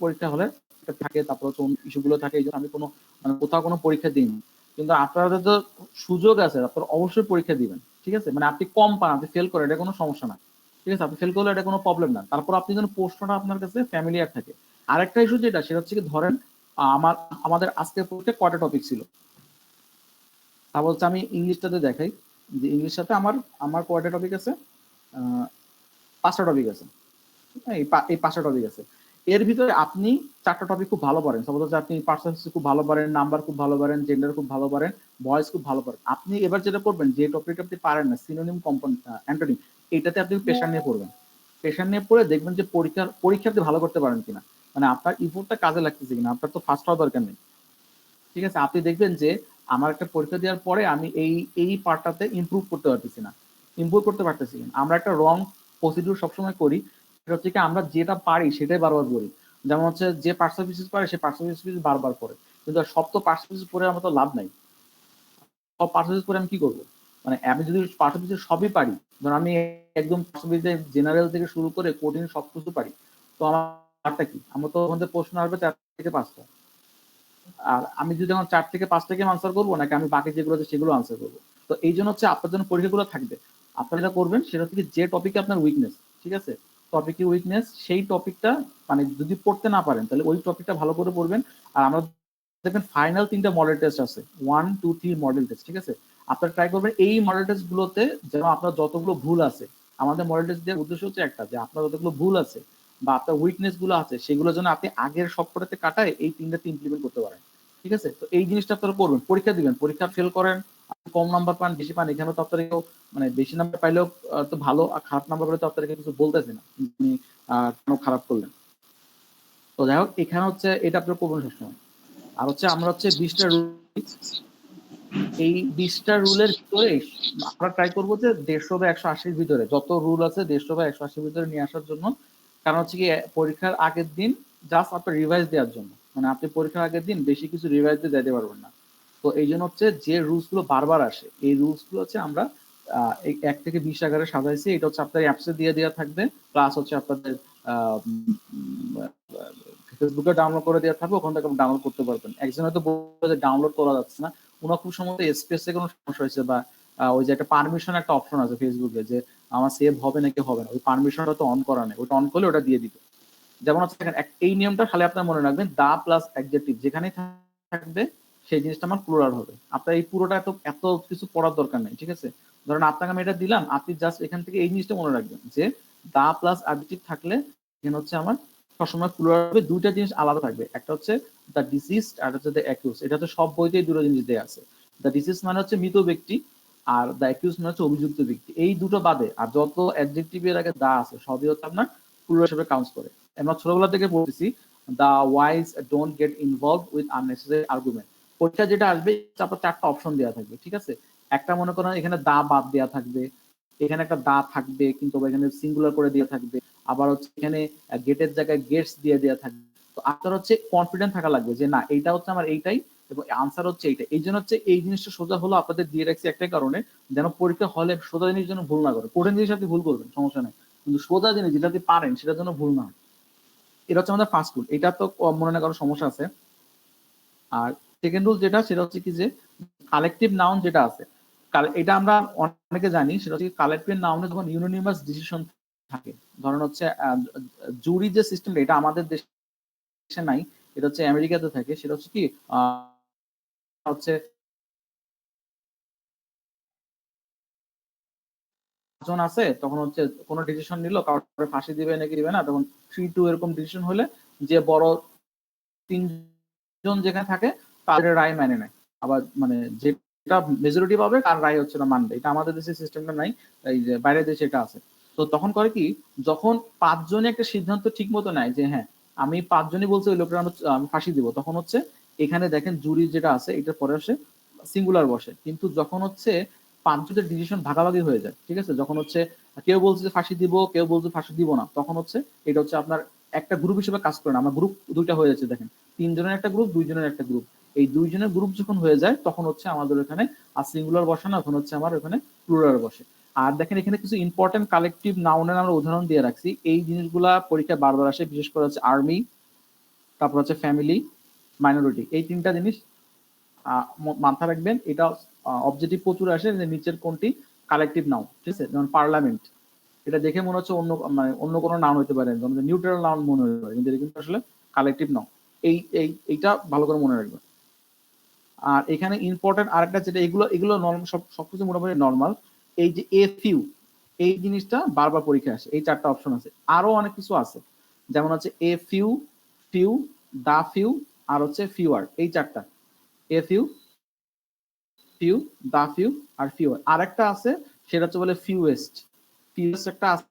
পরীক্ষা হলে এটা থাকে, তারপর হচ্ছে ইস্যুগুলো থাকে, এই জন্য আমি কোনো মানে কোথাও কোনো পরীক্ষা দিইনি। কিন্তু আপনাদের তো সুযোগ আছে, আপনারা অবশ্যই পরীক্ষা দিবেন, ঠিক আছে। মানে আপনি কম পান, আপনি ফেল করেন, এটা কোনো সমস্যা না, ঠিক আছে। আপনি ফেল করলে এটা কোনো প্রবলেম না, তারপর আপনি যেন প্রশ্নটা আপনার কাছে ফ্যামিলিয়ার থাকে। আরেকটা ইস্যু যেটা সেটা হচ্ছে কি ধরেন আমাদের আজকের পরীক্ষা কয়টা টপিক ছিল, তা বলছে আমি ইংলিশটাতে দেখাই। যে ইংলিশ সাথে আমার আমার কয়টা টপিক আছে, 5টা টপিক আছে। এই 5টা টপিক আছে, এর ভিতরে আপনি 4টা টপিক খুব ভালো পারেন। সাপোজ হচ্ছে আপনি পার্সোনালিটি খুব ভালো পারেন, নাম্বার খুব ভালো পারেন, জেন্ডার খুব ভালো পারেন, ভয়েস খুব ভালো পারেন। আপনি এবার যেটা করবেন, যে টপিকটা আপনি পারেন না, সিনোনিম, কম্পাউন্ড, অ্যান্টোনিম, এইটাতে আপনি প্রেশার নিয়ে পড়বেন। প্রেশার নিয়ে পড়ে দেখবেন যে পরীক্ষাতে ভালো করতে পারেন কিনা, মানে আপনার ইফোর্টটা কাজে লাগতেছে কিনা। আপনার তো ফার্স্ট হওয়ার দরকার নেই, ঠিক আছে? আপনি দেখবেন যে আমার একটা পরীক্ষা দেওয়ার পরে আমি এই পার্টটাতে ইমপ্রুভ করতে পারতেছি না, ইমপ্রুভ করতে পারতেছি না। আমরা একটা রং প্রসিডিউর সবসময় করি, সেটা হচ্ছে কি আমরা যেটা পারি সেটাই বারবার করি। যেমন হচ্ছে যে পার্টস অফ স্পিচ পারে সে পার্টস অফ স্পিচ বারবার করে, কিন্তু সব তো পার্টস অফ স্পিচ পড়ে আমার তো লাভ নাই। সব পার্টস অফ স্পিচ পড়ে আমি কি করবো? মানে আমি যদি পার্টস অফ স্পিচ সবই পারি, ধরুন আমি একদম পার্টস অফ স্পিচের জেনারেল থেকে শুরু করে কঠিন সবকিছু পারি, তো আমারটা কি? আমার তো ওখান থেকে প্রশ্ন আসবে 4 থেকে 5টা। আর আমি যদি এখন 4 থেকে 5 থেকে আনসার করবো, নাকি আমি বাকি যেগুলো আছে সেগুলো আনসার করবো? তো এই জন্য হচ্ছে আপনার জন্য পরীক্ষাগুলো থাকবে। আপনারা যেটা করবেন সেটা হচ্ছে যে টপিকে আপনার উইকনেস, ঠিক আছে, টপিকে উইকনেস, সেই টপিকটা মানে যদি পড়তে না পারেন তাহলে ওই টপিকটা ভালো করে পড়বেন। আর আমরা দেখবেন ফাইনাল 3টা মডেল টেস্ট আছে, 1, 2, 3 মডেল টেস্ট, ঠিক আছে? আপনারা ট্রাই করবেন এই মডেল টেস্ট গুলোতে যেন আপনার যতগুলো ভুল আছে, আমাদের মডেল টেস্ট দেওয়ার উদ্দেশ্য হচ্ছে একটা, যে আপনার যতগুলো ভুল আছে বা আপনার উইকনেস গুলো আছে সেগুলো যেন আপনি আগের সবকটাতে কাটায় এই 3টাতে ইমপ্লিমেন্ট করতে পারেন, ঠিক আছে? তো এই জিনিসটা আপনারা করবেন। পরীক্ষা দিবেন, পরীক্ষা ফেল করেন, আপনি কম নাম্বার পান বেশি পান, এখানে তো আপনারা কেউ মানে বেশি নাম্বার পাইলেও তো ভালো, আর খারাপ নাম্বার পেলে তো আপনারা কিছু বলতেছে না আপনি কেন খারাপ করলেন। তো যাই হোক, এখানে হচ্ছে এটা আপনারা করবেন সবসময়। আর হচ্ছে আমরা হচ্ছে 20টা রুল, এই 20টা রুলের ভিতরে আমরা ট্রাই করবো যে 150 বা 180-র ভিতরে যত রুল আছে 150 বা 180-র ভিতরে নিয়ে আসার জন্য। কারণ হচ্ছে কি পরীক্ষার আগের দিন জাস্ট আপনার রিভাইজ দেওয়ার জন্য, মানে আপনি পরীক্ষার আগের দিন বেশি কিছু রিভাইজ দিয়ে যেতে পারবেন না। তো এই জন্য হচ্ছে যে রুলস গুলো বারবার আসে, এই রুলস গুলো হচ্ছে আমরা এই 1 থেকে 20 আকারে সাজাইছি। এটা হচ্ছে আপনার অ্যাপসে দিয়ে দেওয়া থাকবে, প্লাস হচ্ছে আপনাদের ফেসবুকে ডাউনলোড করে দেওয়া থাকবে, ওখান থেকে ডাউনলোড করতে পারবেন। একজন হয়তো বলবে যে ডাউনলোড করা যাচ্ছে না, ওনার খুব সম্ভবত স্পেসে কোনো সমস্যা হয়েছে, বা ওই যে একটা পারমিশন একটা অপশন আছে ফেসবুকে যে আমার সেভ হবে নাকি হবে না, ওই পারমিশনটা তো অন করা নেই, ওটা অন করলে ওটা দিয়ে দিবে। যেমন হচ্ছে এই নিয়মটা খালি আপনার মনে রাখবেন, দা প্লাস অ্যাডজেক্টিভ যেখানেই থাকবে সেই জিনিসটা আমার প্লুরাল হবে। আপনার এই পুরোটা এত কিছু পড়ার দরকার নেই, ঠিক আছে? ধরেন আপনাকে আমি এটা দিলাম, আপনি জাস্ট এখান থেকে এই জিনিসটা মনে রাখবেন যে দা প্লাস অ্যাডজেক্টিভ থাকলে এখানে হচ্ছে আমার সবসময় প্লুরাল হবে। দুইটা জিনিস আলাদা থাকবে, একটা হচ্ছে দ্য ডিসিজড আর হচ্ছে দ্য অ্যাকিউজ। এটা তো সব বইতেই দুটো জিনিস দেওয়া আছে। দ্য ডিসিজ মানে হচ্ছে মৃত ব্যক্তি, আর দ্য অ্যাকিউজ মানে হচ্ছে অভিযুক্ত ব্যক্তি। এই দুটো বাদে আর যত অ্যাডজেক্টিভের আগে দা আছে সবই হচ্ছে আপনার প্লুরাল হিসেবে কাউন্ট করে। আমরা ছোটবেলা থেকে পড়তেছি the wise don't get involve with unnecessary argument. পরীক্ষা যেটা আসবে তারপর 4টা অপশন দেওয়া থাকবে, ঠিক আছে? একটা মনে করেন এখানে দা বাদ দেওয়া থাকবে, এখানে একটা দা থাকবে কিন্তু এখানে সিঙ্গুলার করে দেওয়া থাকবে, আবার হচ্ছে এখানে গেটের জায়গায় গেটস দিয়ে দেওয়া থাকবে। তো আপনার হচ্ছে কনফিডেন্ট থাকা লাগবে যে না এইটা হচ্ছে আমার এইটাই এবং আনসার হচ্ছে এইটা। এই জন্য হচ্ছে এই জিনিসটা সোজা হলো আপনাদের দিয়ে রাখছি একটাই কারণে, যেন পরীক্ষা হলে সোজা জিনিস যেন ভুল না করে। কঠিন জিনিস আপনি ভুল করবেন সমস্যা নেই, কিন্তু সোজা জিনিস যেটা আপনি পারেন সেটার জন্য ভুল না হয়। এটা হচ্ছে আমাদের ফার্স্ট রুল, এটা তো মনে না কারো সমস্যা আছে। আর সেকেন্ড রুল যেটা সেটা হচ্ছে কি যে কালেকটিভ নাউন যেটা আছে, এটা আমরা অনেকে জানি, সেটা হচ্ছে কালেকটিভ নাউনে যখন ইউনোনিমাস ডিসিশন থাকে, ধরেন হচ্ছে জুরি যে সিস্টেম এটা আমাদের দেশে নাই, এটা হচ্ছে আমেরিকাতে থাকে। সেটা হচ্ছে কি হচ্ছে জন আছে তখন হচ্ছে কোনো ডিসিশন নিল, কাউকে ফাঁসি দিবে নাকি দিবে না, তখন 3-2 এরকম ডিসিশন হলে যে বড় 3জন যেখানে থাকে তাদের রায় মানে নেয়। আবার মানে যেটা মেজরিটি পাবে তার রায় হচ্ছে না মানবে। এটা আমাদের দেশের সিস্টেমটা নাই, এই যে বাইরের দেশে এটা আছে। তো তখন করে কি, যখন 5জনই একটা সিদ্ধান্ত ঠিক মতো নেয় যে হ্যাঁ আমি 5জনই বলছি ওই লোকটা আমি ফাঁসি দিব, তখন হচ্ছে এখানে দেখেন জুরি যেটা আছে এটার পরে আসে সিঙ্গুলার বসে। কিন্তু যখন হচ্ছে 5জনের ডিসিশন ভাগাভাগি হয়ে যায়, ঠিক আছে, যখন হচ্ছে কেউ বলছে যে ফাঁসি দিব, কেউ বলছে ফাঁসি দিব না, তখন হচ্ছে এটা হচ্ছে আপনার একটা গ্রুপ হিসেবে কাজ করে না, আমার গ্রুপ দুইটা হয়ে যাচ্ছে। দেখেন 3জনের একটা গ্রুপ, 2জনের একটা গ্রুপ, এই 2জনের গ্রুপ যখন হয়ে যায় তখন হচ্ছে আমাদের এখানে আর সিঙ্গুলার বসে না, এখন হচ্ছে আমার ওখানে প্লুরাল বসে। আর দেখেন এখানে কিছু ইম্পর্টেন্ট কালেকটিভ নাউনের আমরা উদাহরণ দিয়ে রাখছি, এই জিনিসগুলা পরীক্ষায় বারবার আসে, বিশেষ করে হচ্ছে আর্মি, তারপর হচ্ছে ফ্যামিলি, মাইনরিটি। এই 3টা জিনিস মাথা রাখবেন। এটা অবজেক্টিভ প্রচুর আসে যে নিচের কোনটি কালেকটিভ নাউন, ঠিক আছে? যেমন পার্লামেন্ট, এটা দেখে মনে হচ্ছে অন্য মানে অন্য কোনো নাউন হতে পারে, যেমন নিউট্রাল নাউন মনে হতে পারে, কিন্তু এটা কিন্তু আসলে কালেকটিভ নাউন। এইটা ভালো করে মনে রাখবেন। আর এখানে ইম্পর্টেন্ট আরেকটা যেটা এগুলো নরমাল, সবকিছু মোটামুটি নর্মাল। এই যে এ ফিউ, এই জিনিসটা বারবার পরীক্ষায় আসে। এই 4টা অপশন আছে, আরো অনেক কিছু আছে, যেমন হচ্ছে a few, few, the few, আর হচ্ছে ফিউয়ার। এই 4টা, a few, few, the few, fewer ফিউয়ার। আরেকটা আছে সেটা হচ্ছে বলে ফিউয়েস্ট। ফিউয়েস্ট একটা আছে,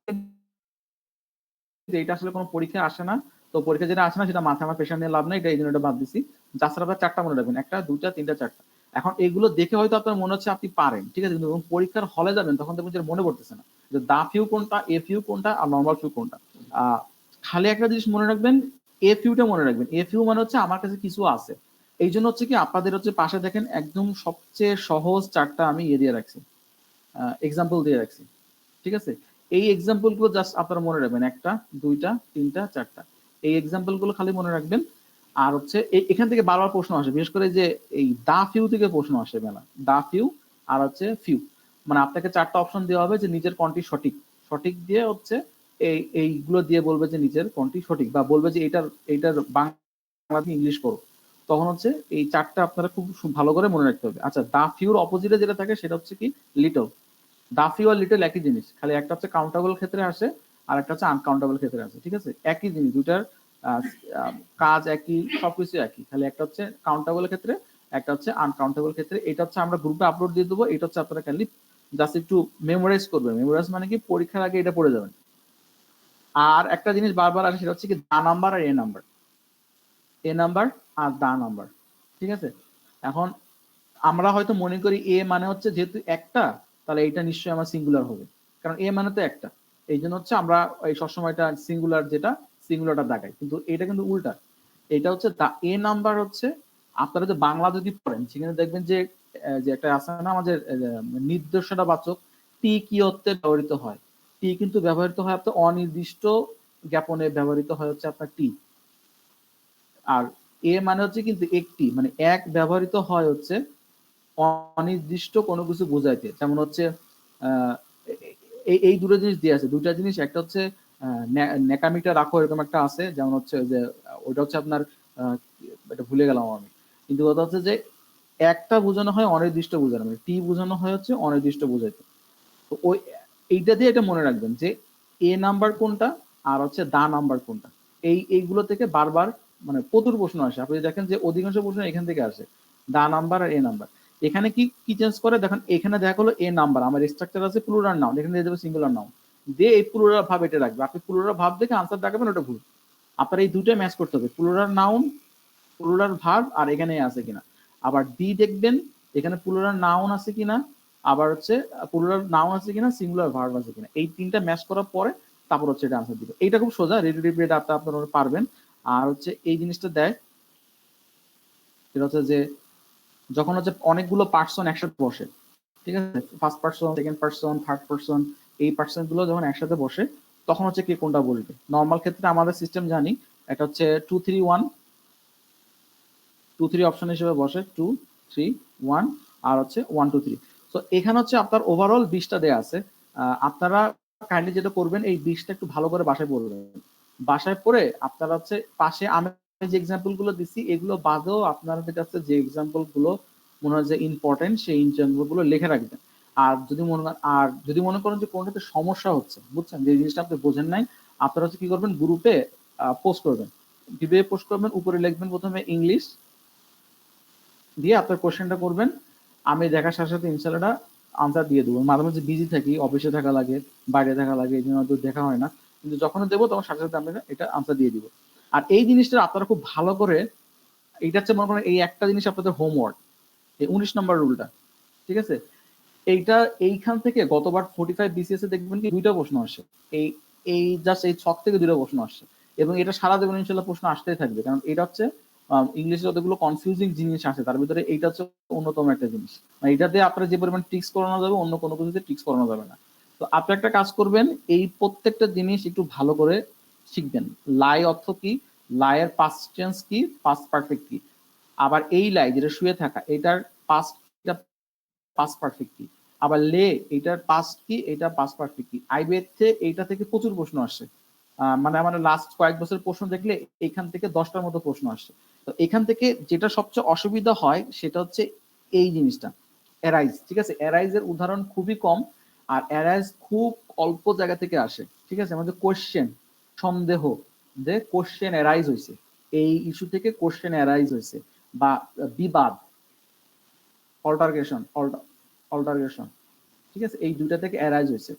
এটা আসলে কোনো পরীক্ষা আসে না। তো পরীক্ষা যেটা আসে না সেটা মাথায় আমার প্রেশার নিয়ে লাভ নেই, এটা এই জন্য এটা বাদ দিছি। যাছাড়া আপনার 4টা মনে রাখবেন, 1টা 2টা 3টা 4টা। এখন এগুলো দেখে হয়তো আপনার মনে হচ্ছে আপনি পারেন, ঠিক আছে, কিন্তু যখন পরীক্ষার হলে যাবেন তখন দেখবেন যে মনে পড়তেছে না যে দা ফিউ কোনটা, এ ফিউ কোনটা, আর নর্মাল ফিউ কোনটা। খালি একটা জিনিস মনে রাখবেন, এ ফিউটা মনে রাখবেন। এ ফিউ মানে হচ্ছে আমার কাছে কিছু আছে। এই জন্য হচ্ছে কি আপনাদের হচ্ছে পাশে দেখেন একদম সবচেয়ে সহজ 4টা আমি ইয়ে দিয়ে রাখছি, এক্সাম্পল দিয়ে রাখছি, ঠিক আছে। এই এক্সাম্পল গুলো জাস্ট আপনারা মনে রাখবেন, 1টা 2টা 3টা 4টা, এই এক্সাম্পল গুলো খালি মনে রাখবেন। আর হচ্ছে এখান থেকে বারবার প্রশ্ন আসে, বিশেষ করে যে এই দা ফিউ থেকে প্রশ্ন আসে মেলা, দা ফিউ আর হচ্ছে ফিউ। মানে আপনাকে 4টা অপশন দেওয়া হবে যে নিজের কোনটি সঠিক, সঠিক দিয়ে হচ্ছে এইগুলো দিয়ে বলবে যে নিজের কোনটি সঠিক, বা বলবে যে এইটার বাংলা ইংলিশ করো। তখন হচ্ছে এই 4টা আপনারা খুব ভালো করে মনে রাখতে হবে। আচ্ছা, দা ফিউর অপোজিটে যেটা থাকে সেটা হচ্ছে কি লিটল। দা ফিউ আর লিটল একই জিনিস, খালি একটা হচ্ছে কাউন্টেবল ক্ষেত্রে আসে আর একটা হচ্ছে আনকাউন্টেবল ক্ষেত্রে আসে, ঠিক আছে। একই জিনিস, দুইটার কাজ একই, সবকিছু একই, খালি একটা হচ্ছে কাউন্টেবল ক্ষেত্রে, একটা হচ্ছে আনকাউন্টেবল ক্ষেত্রে। এটা হচ্ছে আমরা গ্রুপে আপলোড দিয়ে দেবো, এটা হচ্ছে আপনারা খালি জাস্ট একটু মেমোরাইজ করবেন। মেমোরাইজ মানে কি পরীক্ষার আগে এটা পড়ে যাবেন। আর একটা জিনিস বারবার আসে সেটা হচ্ছে কি the number R A number, A number R the number, ঠিক আছে। এখন আমরা হয়তো মনে করি এ মানে হচ্ছে যেহেতু একটা, তাহলে এটা নিশ্চয়ই আমার সিঙ্গুলার হবে, কারণ এ মানে তো একটা। এই জন্য হচ্ছে আমরা এই সবসময়টা সিঙ্গুলার, যেটা সিঙ্গুলারটা দেখাই, কিন্তু এটা কিন্তু উল্টা। এটা হচ্ছে এ নাম্বার হচ্ছে, আপনারা যে বাংলা যদি পড়েন সেখানে দেখবেন যে যে একটা আছে না আমাদের নির্দেশনা বাচক, টি কি অর্থে ব্যবহৃত হয়। টি কিন্তু ব্যবহৃত হয় আপনার অনির্দিষ্ট জ্ঞাপনে ব্যবহৃত হয় হচ্ছে আপনার টি। আর এ মানে হচ্ছে কিন্তু একটি, মানে এক ব্যবহৃত হয় হচ্ছে অনির্দিষ্ট কোনো কিছু বোঝাইতে। যেমন হচ্ছে এই দুটো জিনিস দিয়ে আছে, দুইটা জিনিস, একটা হচ্ছে নেকামিটা রাখো, এরকম একটা আছে, যেমন হচ্ছে যে ওইটা হচ্ছে আপনার এটা ভুলে গেলাম আমি, কিন্তু কথা হচ্ছে যে একটা বোঝানো হয় অনির্দিষ্ট বোঝানো, মানে টি বোঝানো হয় হচ্ছে অনির্দিষ্ট বোঝাইতে। তো ওই এইটা দিয়ে এটা মনে রাখবেন যে এ নাম্বার কোনটা আর হচ্ছে দা নাম্বার কোনটা। এইগুলো থেকে বারবার মানে প্রচুর প্রশ্ন আসে। আপনি দেখেন যে অধিকাংশ প্রশ্ন এখান থেকে আসে, the number R A number. এখানে কি কি চেঞ্জ করে দেখেন, এখানে দেখা হলো এ নাম্বার, আমার স্ট্রাকচার আছে প্লুরাল নাউন, এখানে দিয়ে দেবে সিঙ্গুলার নাউন, দিয়ে এই প্লুরাল ভাব এটা রাখবে। আপনি প্লুরাল ভাব দেখে আনসার দেখাবেন, ওটা ভুল। আপনার এই দুইটা ম্যাচ করতে হবে, প্লুরাল নাউন, প্লুরাল ভার্ব, আর এখানে আছে কিনা। আবার ডি দেখবেন এখানে প্লুরাল নাউন আছে কিনা, আবার হচ্ছে প্লুরাল নাউন আছে কিনা, সিঙ্গুলার ভার্ব আছে কিনা। এই 3টা ম্যাচ করার পরে তারপর হচ্ছে এটা আনসার দিবে। এইটা খুব সোজা, রিলেটিভ এটা আপনারা পারবেন। আর হচ্ছে এই জিনিসটা দেয় সেটা হচ্ছে যে যখন হচ্ছে অনেকগুলো পার্সন একসাথে বসে, ঠিক আছে, first person, second person, third person, এই পার্সন গুলো যখন একসাথে বসে তখন হচ্ছে কে কোনটা বলবে। নর্মাল ক্ষেত্রে আমাদের সিস্টেম জানি এটা হচ্ছে 2 3 1, 2 3 অপশন হিসেবে বসে, 2 3 1, আর হচ্ছে 1 2 3। তো এখানে হচ্ছে আপনার ওভারঅল 20টা দেয়া আছে। আপনারা কাইন্ডলি যেটা করবেন এই 20টা একটু ভালো করে বাসায় পড়বেন। বাসায় পড়ে আপনারা হচ্ছে পাশে আমি যে এক্সাম্পল গুলো দিচ্ছি এগুলো বাদেও আপনাদের কাছে যে এক্সাম্পল গুলো মনে হয় যে ইম্পর্টেন্ট সেই এক্সাম্পল গুলো লিখে রাখবেন। আর যদি মনে করেন যে কোনটাতে সমস্যা হচ্ছে, বুঝছেন, যে জিনিসটা আপনি বোঝেন নাই, আপনারা হচ্ছে কি করবেন, গ্রুপে পোস্ট করবেন, কিভাবে পোস্ট করবেন, উপরে লিখবেন প্রথমে ইংলিশ দিয়ে আপনার কোশ্চেনটা করবেন, আমি দেখার সাথে সাথে ইনশাল্লাহ আনসার দিয়ে দেবো। মাঝে মাঝে বিজি থাকি, অফিসে থাকা লাগে, বাইরে থাকা লাগে, এই জন্য হয়তো দেখা হয় না, কিন্তু যখন দেবো তখন সাথে সাথে আমরা এটা আনসার দিয়ে দিব। আর এই জিনিসটা আপনারা খুব ভালো করে, এইটা হচ্ছে মনে করেন এই একটা জিনিস আপনাদের হোমওয়ার্ক, এই 19 নম্বর রুলটা, ঠিক আছে। এইখান থেকে গতবার 45 বিসিএস এ দেখবেন কি 2টা প্রশ্ন আসে, এই এই জাস্ট এই ছক থেকে 2টা প্রশ্ন আসছে, এবং এটা সারা জীবন ইনশাল্লাহ প্রশ্ন আসতেই থাকবে, কারণ এটা হচ্ছে ইংলিশে যতগুলো কনফিউজিং জিনিস আছে তার ভিতরে এইটা হচ্ছে অন্যতম একটা জিনিস। মানে এটাতে আপনার যে পরিমাণ ট্রিক্স করানো যাবে অন্য কোনো কিছুতে ট্রিক্স করানো যাবে না। তো আপনি একটা কাজ করবেন, এই প্রত্যেকটা জিনিস একটু ভালো করে শিখবেন। লাই অর্থ কি, লাইয়ের পাস্ট টেন্স কি, পাস্ট পারফেক্ট কি, আবার এই লাই যেটা শুয়ে থাকা এটার পাস্ট পাস্ট পারফেক্ট কি, আবার লে এটার পাস্ট কি, এটা পাস্ট পারফেক্ট কি। আইবিএতে এইটা থেকে প্রচুর প্রশ্ন আসছে, মানে আমার লাস্ট কয়েক বছর প্রশ্ন দেখলে এখান থেকে 10টার মতো প্রশ্ন আসছে। তো এখান থেকে যেটা সবচেয়ে অসুবিধা হয় সেটা হচ্ছে এই জিনিসটা, অ্যারাইজ। ঠিক আছে, অ্যারাইজের উদাহরণ খুবই কম, আর অ্যারাইজ খুব অল্প জায়গা থেকে আসে। ঠিক আছে, আমাদের কোশ্চেন, সন্দেহ, যে কোশ্চেন অ্যারাইজ হয়েছে, এই ইস্যু থেকে কোশ্চেন অ্যারাইজ হয়েছে, বা বিবাদ, অল্টারগেশন, অল্টারগেশন, ঠিক আছে, এই দুইটা থেকে অ্যারাইজ হয়েছে।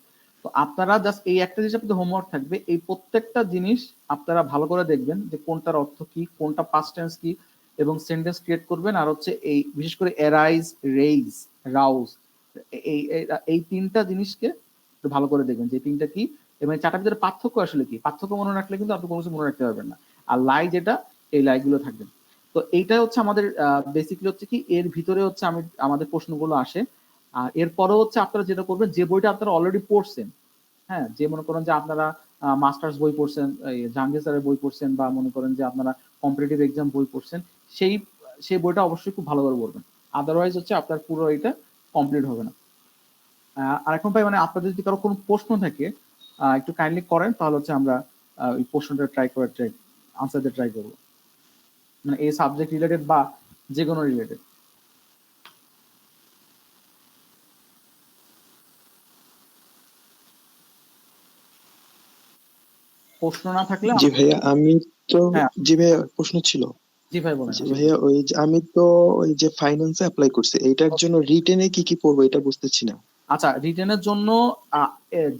তো আপনারা জাস্ট এই একটা জিনিস আপনাদের হোমওয়ার্ক থাকবে, এই প্রত্যেকটা জিনিস আপনারা ভালো করে দেখবেন যে কোনটার অর্থ কি, কোনটা পাস্ট টেন্স কি, এবং সেন্টেন্স ক্রিয়েট করবেন। আর হচ্ছে এই বিশেষ করে অ্যারাইজ, রেইজ, রাউজ, এই এই তিনটা জিনিসকে একটু ভালো করে দেখবেন যে তিনটা কি, এবং চারটার ভিতরে পার্থক্য আসলে কি। পার্থক্য মনে রাখলে কিন্তু আপনি কোনো কিছু মনে রাখতে পারবেন না। আর লাই যেটা, এই লাইগুলো থাকবেন। তো এইটাই হচ্ছে আমাদের বেসিক্যালি হচ্ছে কি, এর ভিতরে হচ্ছে আমাদের প্রশ্নগুলো আসে। আর এরপরেও হচ্ছে আপনারা যেটা করবেন, যে বইটা আপনারা অলরেডি পড়ছেন, হ্যাঁ, যে মনে করেন যে আপনারা মাস্টার্স বই পড়ছেন, জাহাঙ্গীর স্যারের বই পড়ছেন, বা মনে করেন যে আপনারা কম্পিটিটিভ এক্সাম বই পড়ছেন, সেই সেই বইটা অবশ্যই খুব ভালো করে পড়বেন। আদারওয়াইজ হচ্ছে আপনার পুরো এটা কমপ্লিট হবে না। আর এখন ভাই মানে আপনাদের যদি কারো কোনো প্রশ্ন থাকে একটু কাইন্ডলি করেন, তাহলে হচ্ছে আমরা ওই প্রশ্নটা আনসার দিতে ট্রাই করবো, মানে এই সাবজেক্ট রিলেটেড বা যে কোনো রিলেটেড। প্রশ্ন না থাকলে জি ভাইয়া, আমি তো হ্যাঁ, জি ভাইয়া, প্রশ্ন ছিল। জি ভাই বলেন। জি ভাইয়া, ওই যে আমি তো ওই যে ফাইন্যান্সে অ্যাপ্লাই করছি, এইটার জন্য রিটেনে কি কি পড়বো এটা বুঝতেছি না। আচ্ছা, রিটেনের জন্য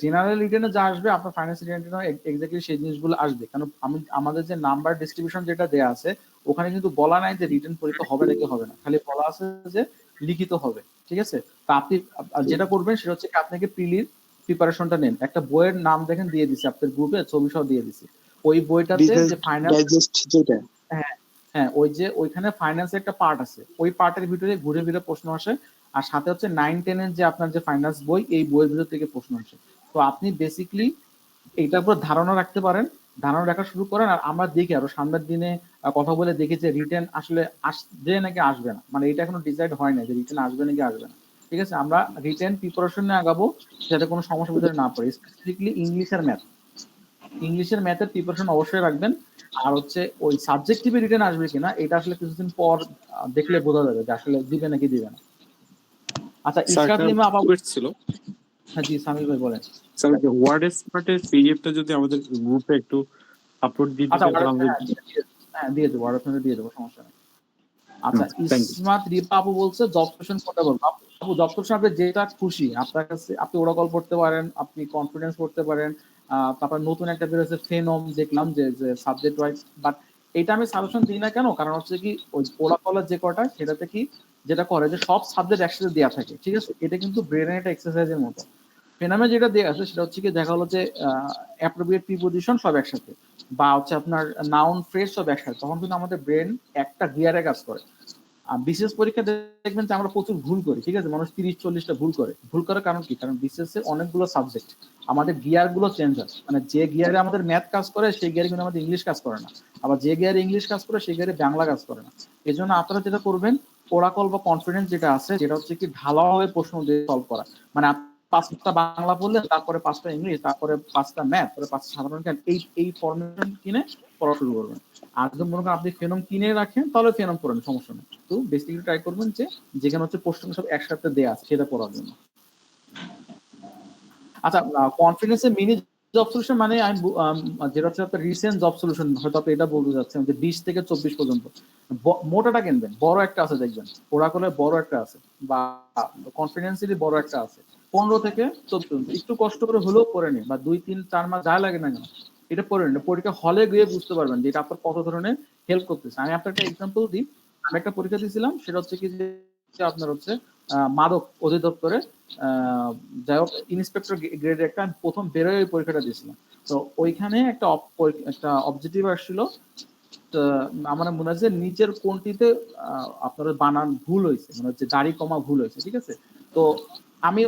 জেনারেল রিটেনে যা আসবে আপনার ফাইন্যান্স রিটেনে এক্স্যাক্টলি সেই জিনিসগুলো আসবে। কারণ আমাদের যে নাম্বার ডিস্ট্রিবিউশন যেটা দেয়া আছে, ওখানে কিন্তু বলা নাই যে রিটেন পরীক্ষা হবে নাকি হবে না, খালি বলা আছে যে লিখিত হবে। ঠিক আছে, তা আপনি যেটা করবেন সেটা হচ্ছে আপনাকে প্রিলির প্রিপারেশনটা নেন। একটা বইয়ের নাম দেখেন দিয়ে দিছি আপনাদের গ্রুপে, ছবি সহ দিয়ে দিছি। ওই বইটাতে বিজনেস যে ফাইন্যান্স, ডাইজেস্ট যেটা। হ্যাঁ হ্যাঁ, ওই যে ওইখানে ফাইন্যান্সের একটা পার্ট আছে, ওই পার্টের ভিতরে ঘুরে ফিরে প্রশ্ন আসে। আর সাথে হচ্ছে 9-10 যে আপনার যে ফাইন্যান্স বই, এই বইয়ের ভিতর থেকে প্রশ্ন আসে। তো আপনি বেসিকলি এইটার উপর ধারণা রাখতে পারেন, ধারণা রাখা শুরু করেন। আর আমরা দেখি আরো সামনের দিনে কথা বলে দেখি যে রিটেন আসলে আসবে নাকি আসবে না, মানে এটা এখনো ডিসাইড হয় না যে রিটেন আসবে নাকি আসবে না। ঠিক আছে, আমরা রিটেন প্রিপারেশন নিয়ে আগাবো, যাতে কোনো সমস্যার ভিতরে না পড়ে। স্পেসিফিকলি ইংলিশের ম্যাথের প্রিপারেশন অবশ্যই রাখবেন। আর হচ্ছে ওই সাবজেক্টিভে রিটেন আসবে কিনা এটা আসলে কিছুদিন পর দেখলে বোঝা যাবে যে আসলে দিবে নাকি দিবে না। আচ্ছা, ইশরাত লিমা আপা। ছিল। হ্যাঁ জি, সামিল ভাই বলেন। স্যার, ওয়ার্ড এক্সপার্টের পিডিএফটা যদি আমাদের গ্রুপে একটু আপলোড দিয়ে আচ্ছা, দিতেন তাহলে হ্যাঁ দিয়ে দেবো, ওয়ার্ড দিয়ে দেবো, সমস্যা নেই। আচ্ছা, thank you. ইসমাত রিপা আপু বলছে জব সেশন কোনটা বলবো। আপু জব সেশন আপনি যেটা খুশি আপনার কাছে, আপনি ওরাকল পড়তে পারেন, আপনি কনফিডেন্স পড়তে পারেন। তারপর নতুন একটা বের হচ্ছে ফেনম, দেখলাম যে সাবজেক্ট ওয়াইজ। বাট এটা আমি সাজেশন দিই না কেন, কারণ হচ্ছে কি ওই ওরাকলের যে কটা সেটাতে কি যেটা করে যে সব সাবজেক্ট একসাথে দেওয়া থাকে। ঠিক আছে, এটা কিন্তু ব্রেনের একটা এক্সারসাইজের মতো। ফেনামে যেটা দেওয়া আছে সেটা হচ্ছে কি দেখা হলো যে অ্যাপ্রোপ্রিয়েট প্রিপোজিশন সব একসাথে, বা হচ্ছে আপনার নাউন ফ্রেজ সব একসাথে, তখন কিন্তু আমাদের ব্রেন একটা গিয়ারে কাজ করে। বিশেষ পরীক্ষা দেখবেন যে আমরা প্রচুর ভুল করি। ঠিক আছে, মানুষ 30-40টা ভুল করার কারণ কি, কারণ বিশেষে অনেকগুলো সাবজেক্ট, আমাদের গিয়ার গুলো চেঞ্জ হয়। মানে যে গিয়ারে আমাদের ম্যাথ কাজ করে সেই গিয়ারে কিন্তু আমাদের ইংলিশ কাজ করে না, আবার যে গিয়ারে ইংলিশ কাজ করে সেই গিয়ারে বাংলা কাজ করে না। এই জন্য আপনারা যেটা করবেন, ওরাকল বা কনফিডেন্স যেটা আছে, যেটা হচ্ছে কি ঢালাওভাবে প্রশ্ন দিয়ে সলভ করা। মানে 5টা বাংলা পড়লে তারপরে 5টা ইংলিশ, তারপরে 5টা ম্যাথ, তারপরে 5টা সাধারণ জ্ঞান, এই ফর্মেশন কিনে পড়া শুরু করবেন। আর যদি মনে করেন আপনি ফেনম কিনে রাখেন তাহলে ফেনম করেন, সমস্যা নেই। তো বেসিক্যালি ট্রাই করবেন যে যেখানে হচ্ছে প্রশ্ন সব একসাথে দেয়া আছে সেটা পড়ার জন্য। আচ্ছা, কনফিডেন্সের মিনি জব সলিউশন মানে আমি যেটা হচ্ছে আপনার রিসেন্ট জব সলিউশন, হয়তো আপনি এটা বলতে যাচ্ছেন যে 20 থেকে 24 পর্যন্ত মোটাটা কিনবেন, বড় একটা আছে দেখবেন, ওরাকলের বড় একটা আছে, বা কনফিডেন্সেরই বড় একটা আছে। 15 থেকে 24 পর্যন্ত একটু কষ্ট করে হলেও পড়ে নিন, বা 2-3-4 মাস যা লাগে না কেন এটা পড়ে নিন। পরীক্ষা হলে গিয়ে বুঝতে পারবেন যে এটা আপনার কত ধরনের হেল্প করতেছে। আমি আপনার একটা এক্সাম্পল দিই। আমি একটা পরীক্ষা দিয়েছিলাম, সেটা হচ্ছে কি যে আপনার হচ্ছে মাদক অধিদপ্তরে যাই হোক ইন্সপেক্টর গ্রেডের একটা, আমি প্রথম বেরোয় ওই পরীক্ষাটা দিয়েছিলাম। তো ওইখানে একটা অবজেক্টিভ আসছিল। আমার মনে হয় যে নিচের কোনটিতে আপনার বানান ভুল হয়েছে, মানে হচ্ছে দাড়ি কমা ভুল হয়েছে। ঠিক আছে, তো আমি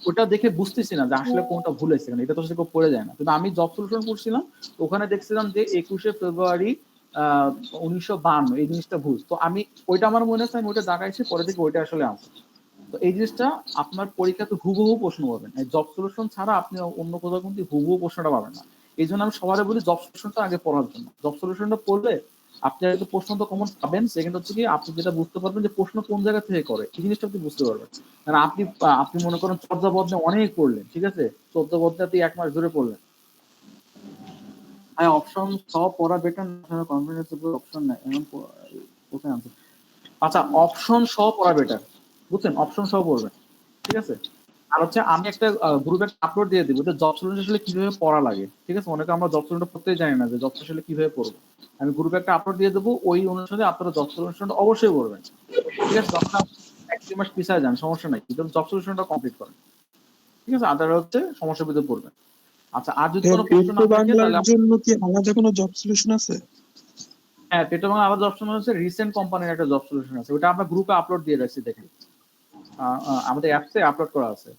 ওটা দেখে বুঝতেছি না যে আসলে কোনটা ভুল হয়েছে, কারণ এটা তো কেউ পড়ে যায় না। কিন্তু আমি জব সলিউশন করছিলাম, ওখানে দেখছিলাম যে 21শে ফেব্রুয়ারি 1952 এই জিনিসটা ভুল। তো আমি ওইটা আমার মনে আছে, আমি ওইটা দাগাইছি, পরে থেকে ওইটা আসলে আছে। তো এই জিনিসটা আপনার পরীক্ষাতে হুবহু প্রশ্ন পাবেন, জব সলিউশন ছাড়া আপনি অন্য কোথাও কিন্তু হুবহু প্রশ্নটা পাবেন না। এই জন্য আমি সবাই বলি জব সলিউশনটা আগে পড়ার জন্য। জব সলিউশনটা পড়লে আপনি হয়তো প্রশ্ন তো কমন পাবেন, সেকেন্ড হচ্ছে কি আপনি যেটা বুঝতে পারবেন যে প্রশ্ন কোন জায়গা থেকে করে, এই জিনিসটা আপনি বুঝতে পারবেন। কারণ আপনি মনে করেন চর্যাপদে অনেক পড়লেন, ঠিক আছে, 14 পদে আপনি 1 মাস ধরে পড়লেন, হ্যাঁ অপশন সব পড়া বেটার না, কনফিডেন্স অপশন নাই এমন কোথায় আনছে। আচ্ছা অপশন সহ পড়া বেটার, বুঝছেন, অপশন সহ পড়বেন, ঠিক আছে। আর হচ্ছে আমি একটা গ্রুপে আপলোড দিয়ে দিব যে জব সলিউশন আসলে কিভাবে পড়া লাগে, ঠিক আছে। অনেকে আমরা জব সলিউশন পড়তেই জানি না যে জব সলিউশন কিভাবে পড়বো। আমি গ্রুপে একটা আপলোড দিয়ে দেবো, ওই অনুসারে আপনারা জব সলিউশনটা অবশ্যই পড়বেন, ঠিক আছে। যখন আপনি 1-2 মাস পিছায় যান সমস্যা নাই, কিন্তু জব সলিউশনটা কমপ্লিট করেন, ঠিক আছে, আদার হচ্ছে সমস্যার ভিতরে পড়বেন। আচ্ছা আর যদি কোনো প্রশ্ন পেট্রো না থাকে বাংলার তাহলে জন্য কি আলাদা কোনো জব সলিউশন আছে? হ্যাঁ পেটো বাংলা আলাদা অপশন হচ্ছে রিসেন্ট কোম্পানির একটা জব সলিউশন আছে, ওটা আমরা গ্রুপে আপলোড দিয়ে রাখছি, দেখেন আমাদের অ্যাপসে আপলোড করা আছে।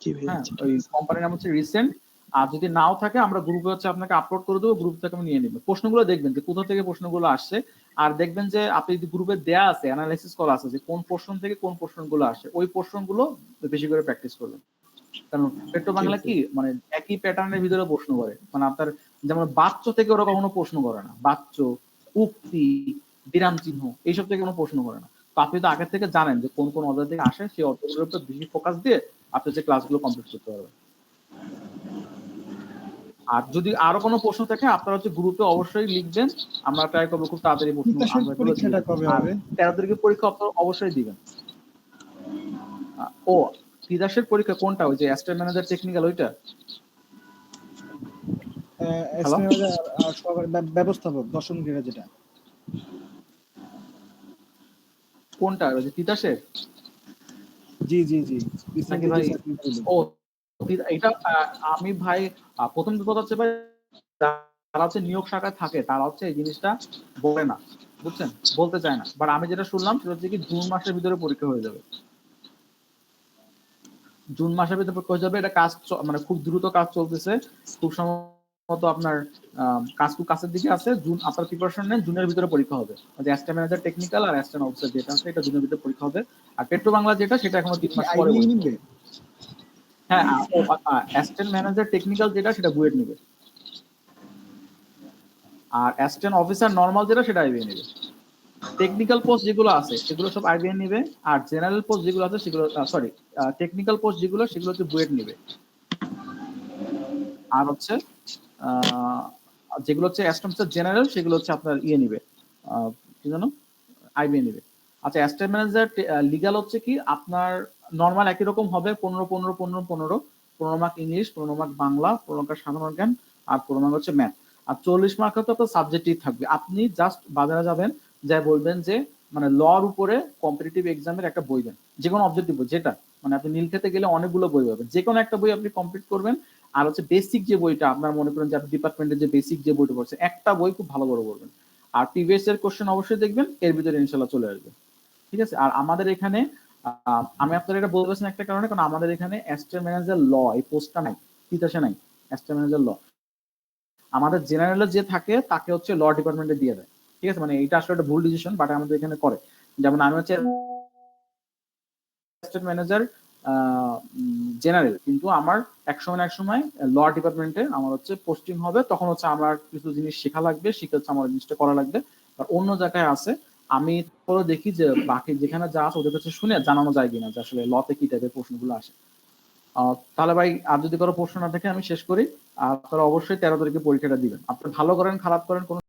কি ভাই, হ্যাঁ আচ্ছা, ঠিক ওই আছে। কোম্পানির নাম হচ্ছে রিসেন্ট। আর যদি নাও থাকে আমরা গ্রুপে হচ্ছে আপনাকে আপলোড করে দেবো, গ্রুপ থেকে আমি নিয়ে নিব। প্রশ্নগুলো দেখবেন যে কোথা থেকে প্রশ্নগুলো আসছে, আর দেখবেন যে আপনি যদি গ্রুপে দেয়া আছে অ্যানালাইসিস করা আছে যে কোন পোর্শন থেকে কোন পোর্শনগুলো আসে, ওই পোর্শনগুলো বেশি করে প্র্যাকটিস করবেন। কারণ পেট্রো বাংলা কি মানে একই প্যাটার্নের ভিতরে প্রশ্ন করে, মানে আপনার যেমন বাচ্চ থেকে ওরা কখনো প্রশ্ন করে না, বাচ্চ, উক্তি, বিরাম চিহ্ন এইসব থেকে কোনো প্রশ্ন করে না। তো আপনি তো আগের থেকে জানেন যে কোন কোন অধ্যায় থেকে আসে, সেই অধ্যায়গুলোর উপর বেশি ফোকাস দিয়ে আপনি যে ক্লাসগুলো কমপ্লিট করতে পারবেন। আর যদি আরো কোনো প্রশ্ন থাকে আপনারা হচ্ছে গ্রুপে অবশ্যই লিখবেন, আমরা ট্রাই করবো খুব তাড়াতাড়ি প্রশ্ন বিকাশের আনসার গুলো দিয়ে পরীক্ষাটা দিতে। কবে আর হবে? 13 তারিখে পরীক্ষা আপনারা অবশ্যই দিবেন। ও তিতাসের পরীক্ষা কোনটা, ওই যে অ্যাসিস্ট্যান্ট ম্যানেজার টেকনিক্যাল ওইটা? হ্যালো ব্যবস্থাপক 10ম গ্রেডের যেটা। কোনটা, ওই যে তিতাসের জি জি জি, নাকি রিসেন্টলি যে ভাই? চাকরি পেলো। ও এটা আমি ভাই প্রথম কথা হচ্ছে ভাই যারা হচ্ছে নিয়োগ শাখায় থাকে তারা হচ্ছে এই জিনিসটা বলে না, বুঝছেন, বলতে চায় না। বাট আমি যেটা শুনলাম সেটা হচ্ছে কি জুন মাসের ভিতরে পরীক্ষা হয়ে যাবে, জুন মাসের ভিতরে পরীক্ষা হয়ে যাবে। এটা কাজ মানে খুব দ্রুত কাজ চলতেছে, খুব সম্ভবত আপনার কাজ খুব কাছের দিকে আছে। জুন আপনার প্রিপারেশন নেন, জুনের ভিতরে পরীক্ষা হবে। যে অ্যাসিস্ট্যান্ট ম্যানেজার টেকনিক্যাল আর অ্যাসিস্ট্যান্ট অফিসার যেটা আছে এটা জুনের ভিতরে পরীক্ষা হবে। আর পেট্রো বাংলা যেটা সেটা এখনো 3 মাস পরে আইবিএ পরীক্ষা নিবে? হবে। হ্যাঁ অ্যাসিস্ট্যান্ট ম্যানেজার টেকনিক্যাল যেটা সেটা বুয়েট নিবে, আর অ্যাসিস্ট্যান্ট অফিসার নরমাল যেটা সেটা আইবিএ নিবে। টেকনিক্যাল পোস্ট যেগুলো আছে সেগুলো সব আইবিএন নিবে, আর জেনারেল পোস্ট যেগুলো আছে সেগুলো সরি টেকনিক্যাল পোস্ট যেগুলো সেগুলো হচ্ছে বুয়েট নিবে। আর হচ্ছে যেগুলো হচ্ছে অ্যাসিস্ট্যান্ট জেনারেল সেগুলো হচ্ছে আপনার ইয়ে নিবে, কি জানো, আইবিএ নিবে। আচ্ছা অ্যাসিস্ট্যান্ট ম্যানেজার লিগ্যাল হচ্ছে কি আপনার নরমাল একই রকম হবে, 15 mark English, 15 mark Bangla, 15 mark সাধারণ জ্ঞান, আর 15 মার্ক হচ্ছে ম্যাথ। আর 40 মার্ক হচ্ছে আপনার সাবজেক্টিভ থাকবে। আপনি জাস্ট বাজারে যাবেন, যাই বলবেন যে মানে লর উপরে কম্পিটিটিভ এক্সামের একটা বই দেন, যে কোনো অবজেক্টিভ বই, যেটা মানে আপনি নীল খেতে গেলে অনেকগুলো বই পাবেন, যে কোনো একটা বই আপনি কমপ্লিট করবেন। আর হচ্ছে বেসিক যে বইটা আপনার মনে করেন যে আপনি ডিপার্টমেন্টের যে বেসিক যে বইটা পড়ছেন একটা বই খুব ভালো করে পড়বেন। আর প্রিভিয়াস এর কোশ্চেন অবশ্যই দেখবেন, এর ভিতরে ইনশাল্লাহ চলে আসবে, ঠিক আছে। আর আমাদের এখানে আমি আপনার এটা বলতেছেন একটা কারণে, কারণ আমাদের এখানে অ্যাসিস্ট্যান্ট ম্যানেজার ল এই পোস্টটা নাই, তিতাসে নাই অ্যাসিস্ট্যান্ট ম্যানেজার ল। আমাদের জেনারেলে যে থাকে তাকে হচ্ছে ল ডিপার্টমেন্টে দিয়ে দেয়, ঠিক আছে। মানে এটা আসলে একটা ভুল ডিসিশন, বাট আমাদের এখানে করে। যেমন আমি হচ্ছে অ্যাসিস্ট্যান্ট ম্যানেজার জেনারেল, কিন্তু আমার এক সময় ল ডিপার্টমেন্টে আমার হচ্ছে পোস্টিং হবে, তখন হচ্ছে আমার কিছু জিনিস শেখা লাগবে, শিখে হচ্ছে আমার জিনিসটা করা লাগবে। আর অন্য জায়গায় আছে আমি পরে দেখি যে বাকি যেখানে যা আছে ওদের কাছে শুনে জানানো যায় কিনা যে আসলে লতে কি টাইপের প্রশ্নগুলো আসে। তাহলে ভাই আর যদি কারো প্রশ্ন না থাকে আমি শেষ করি। আপনারা অবশ্যই 13 তারিখে পরীক্ষাটা দিবেন। আপনি ভালো করেন খারাপ করেন কোনো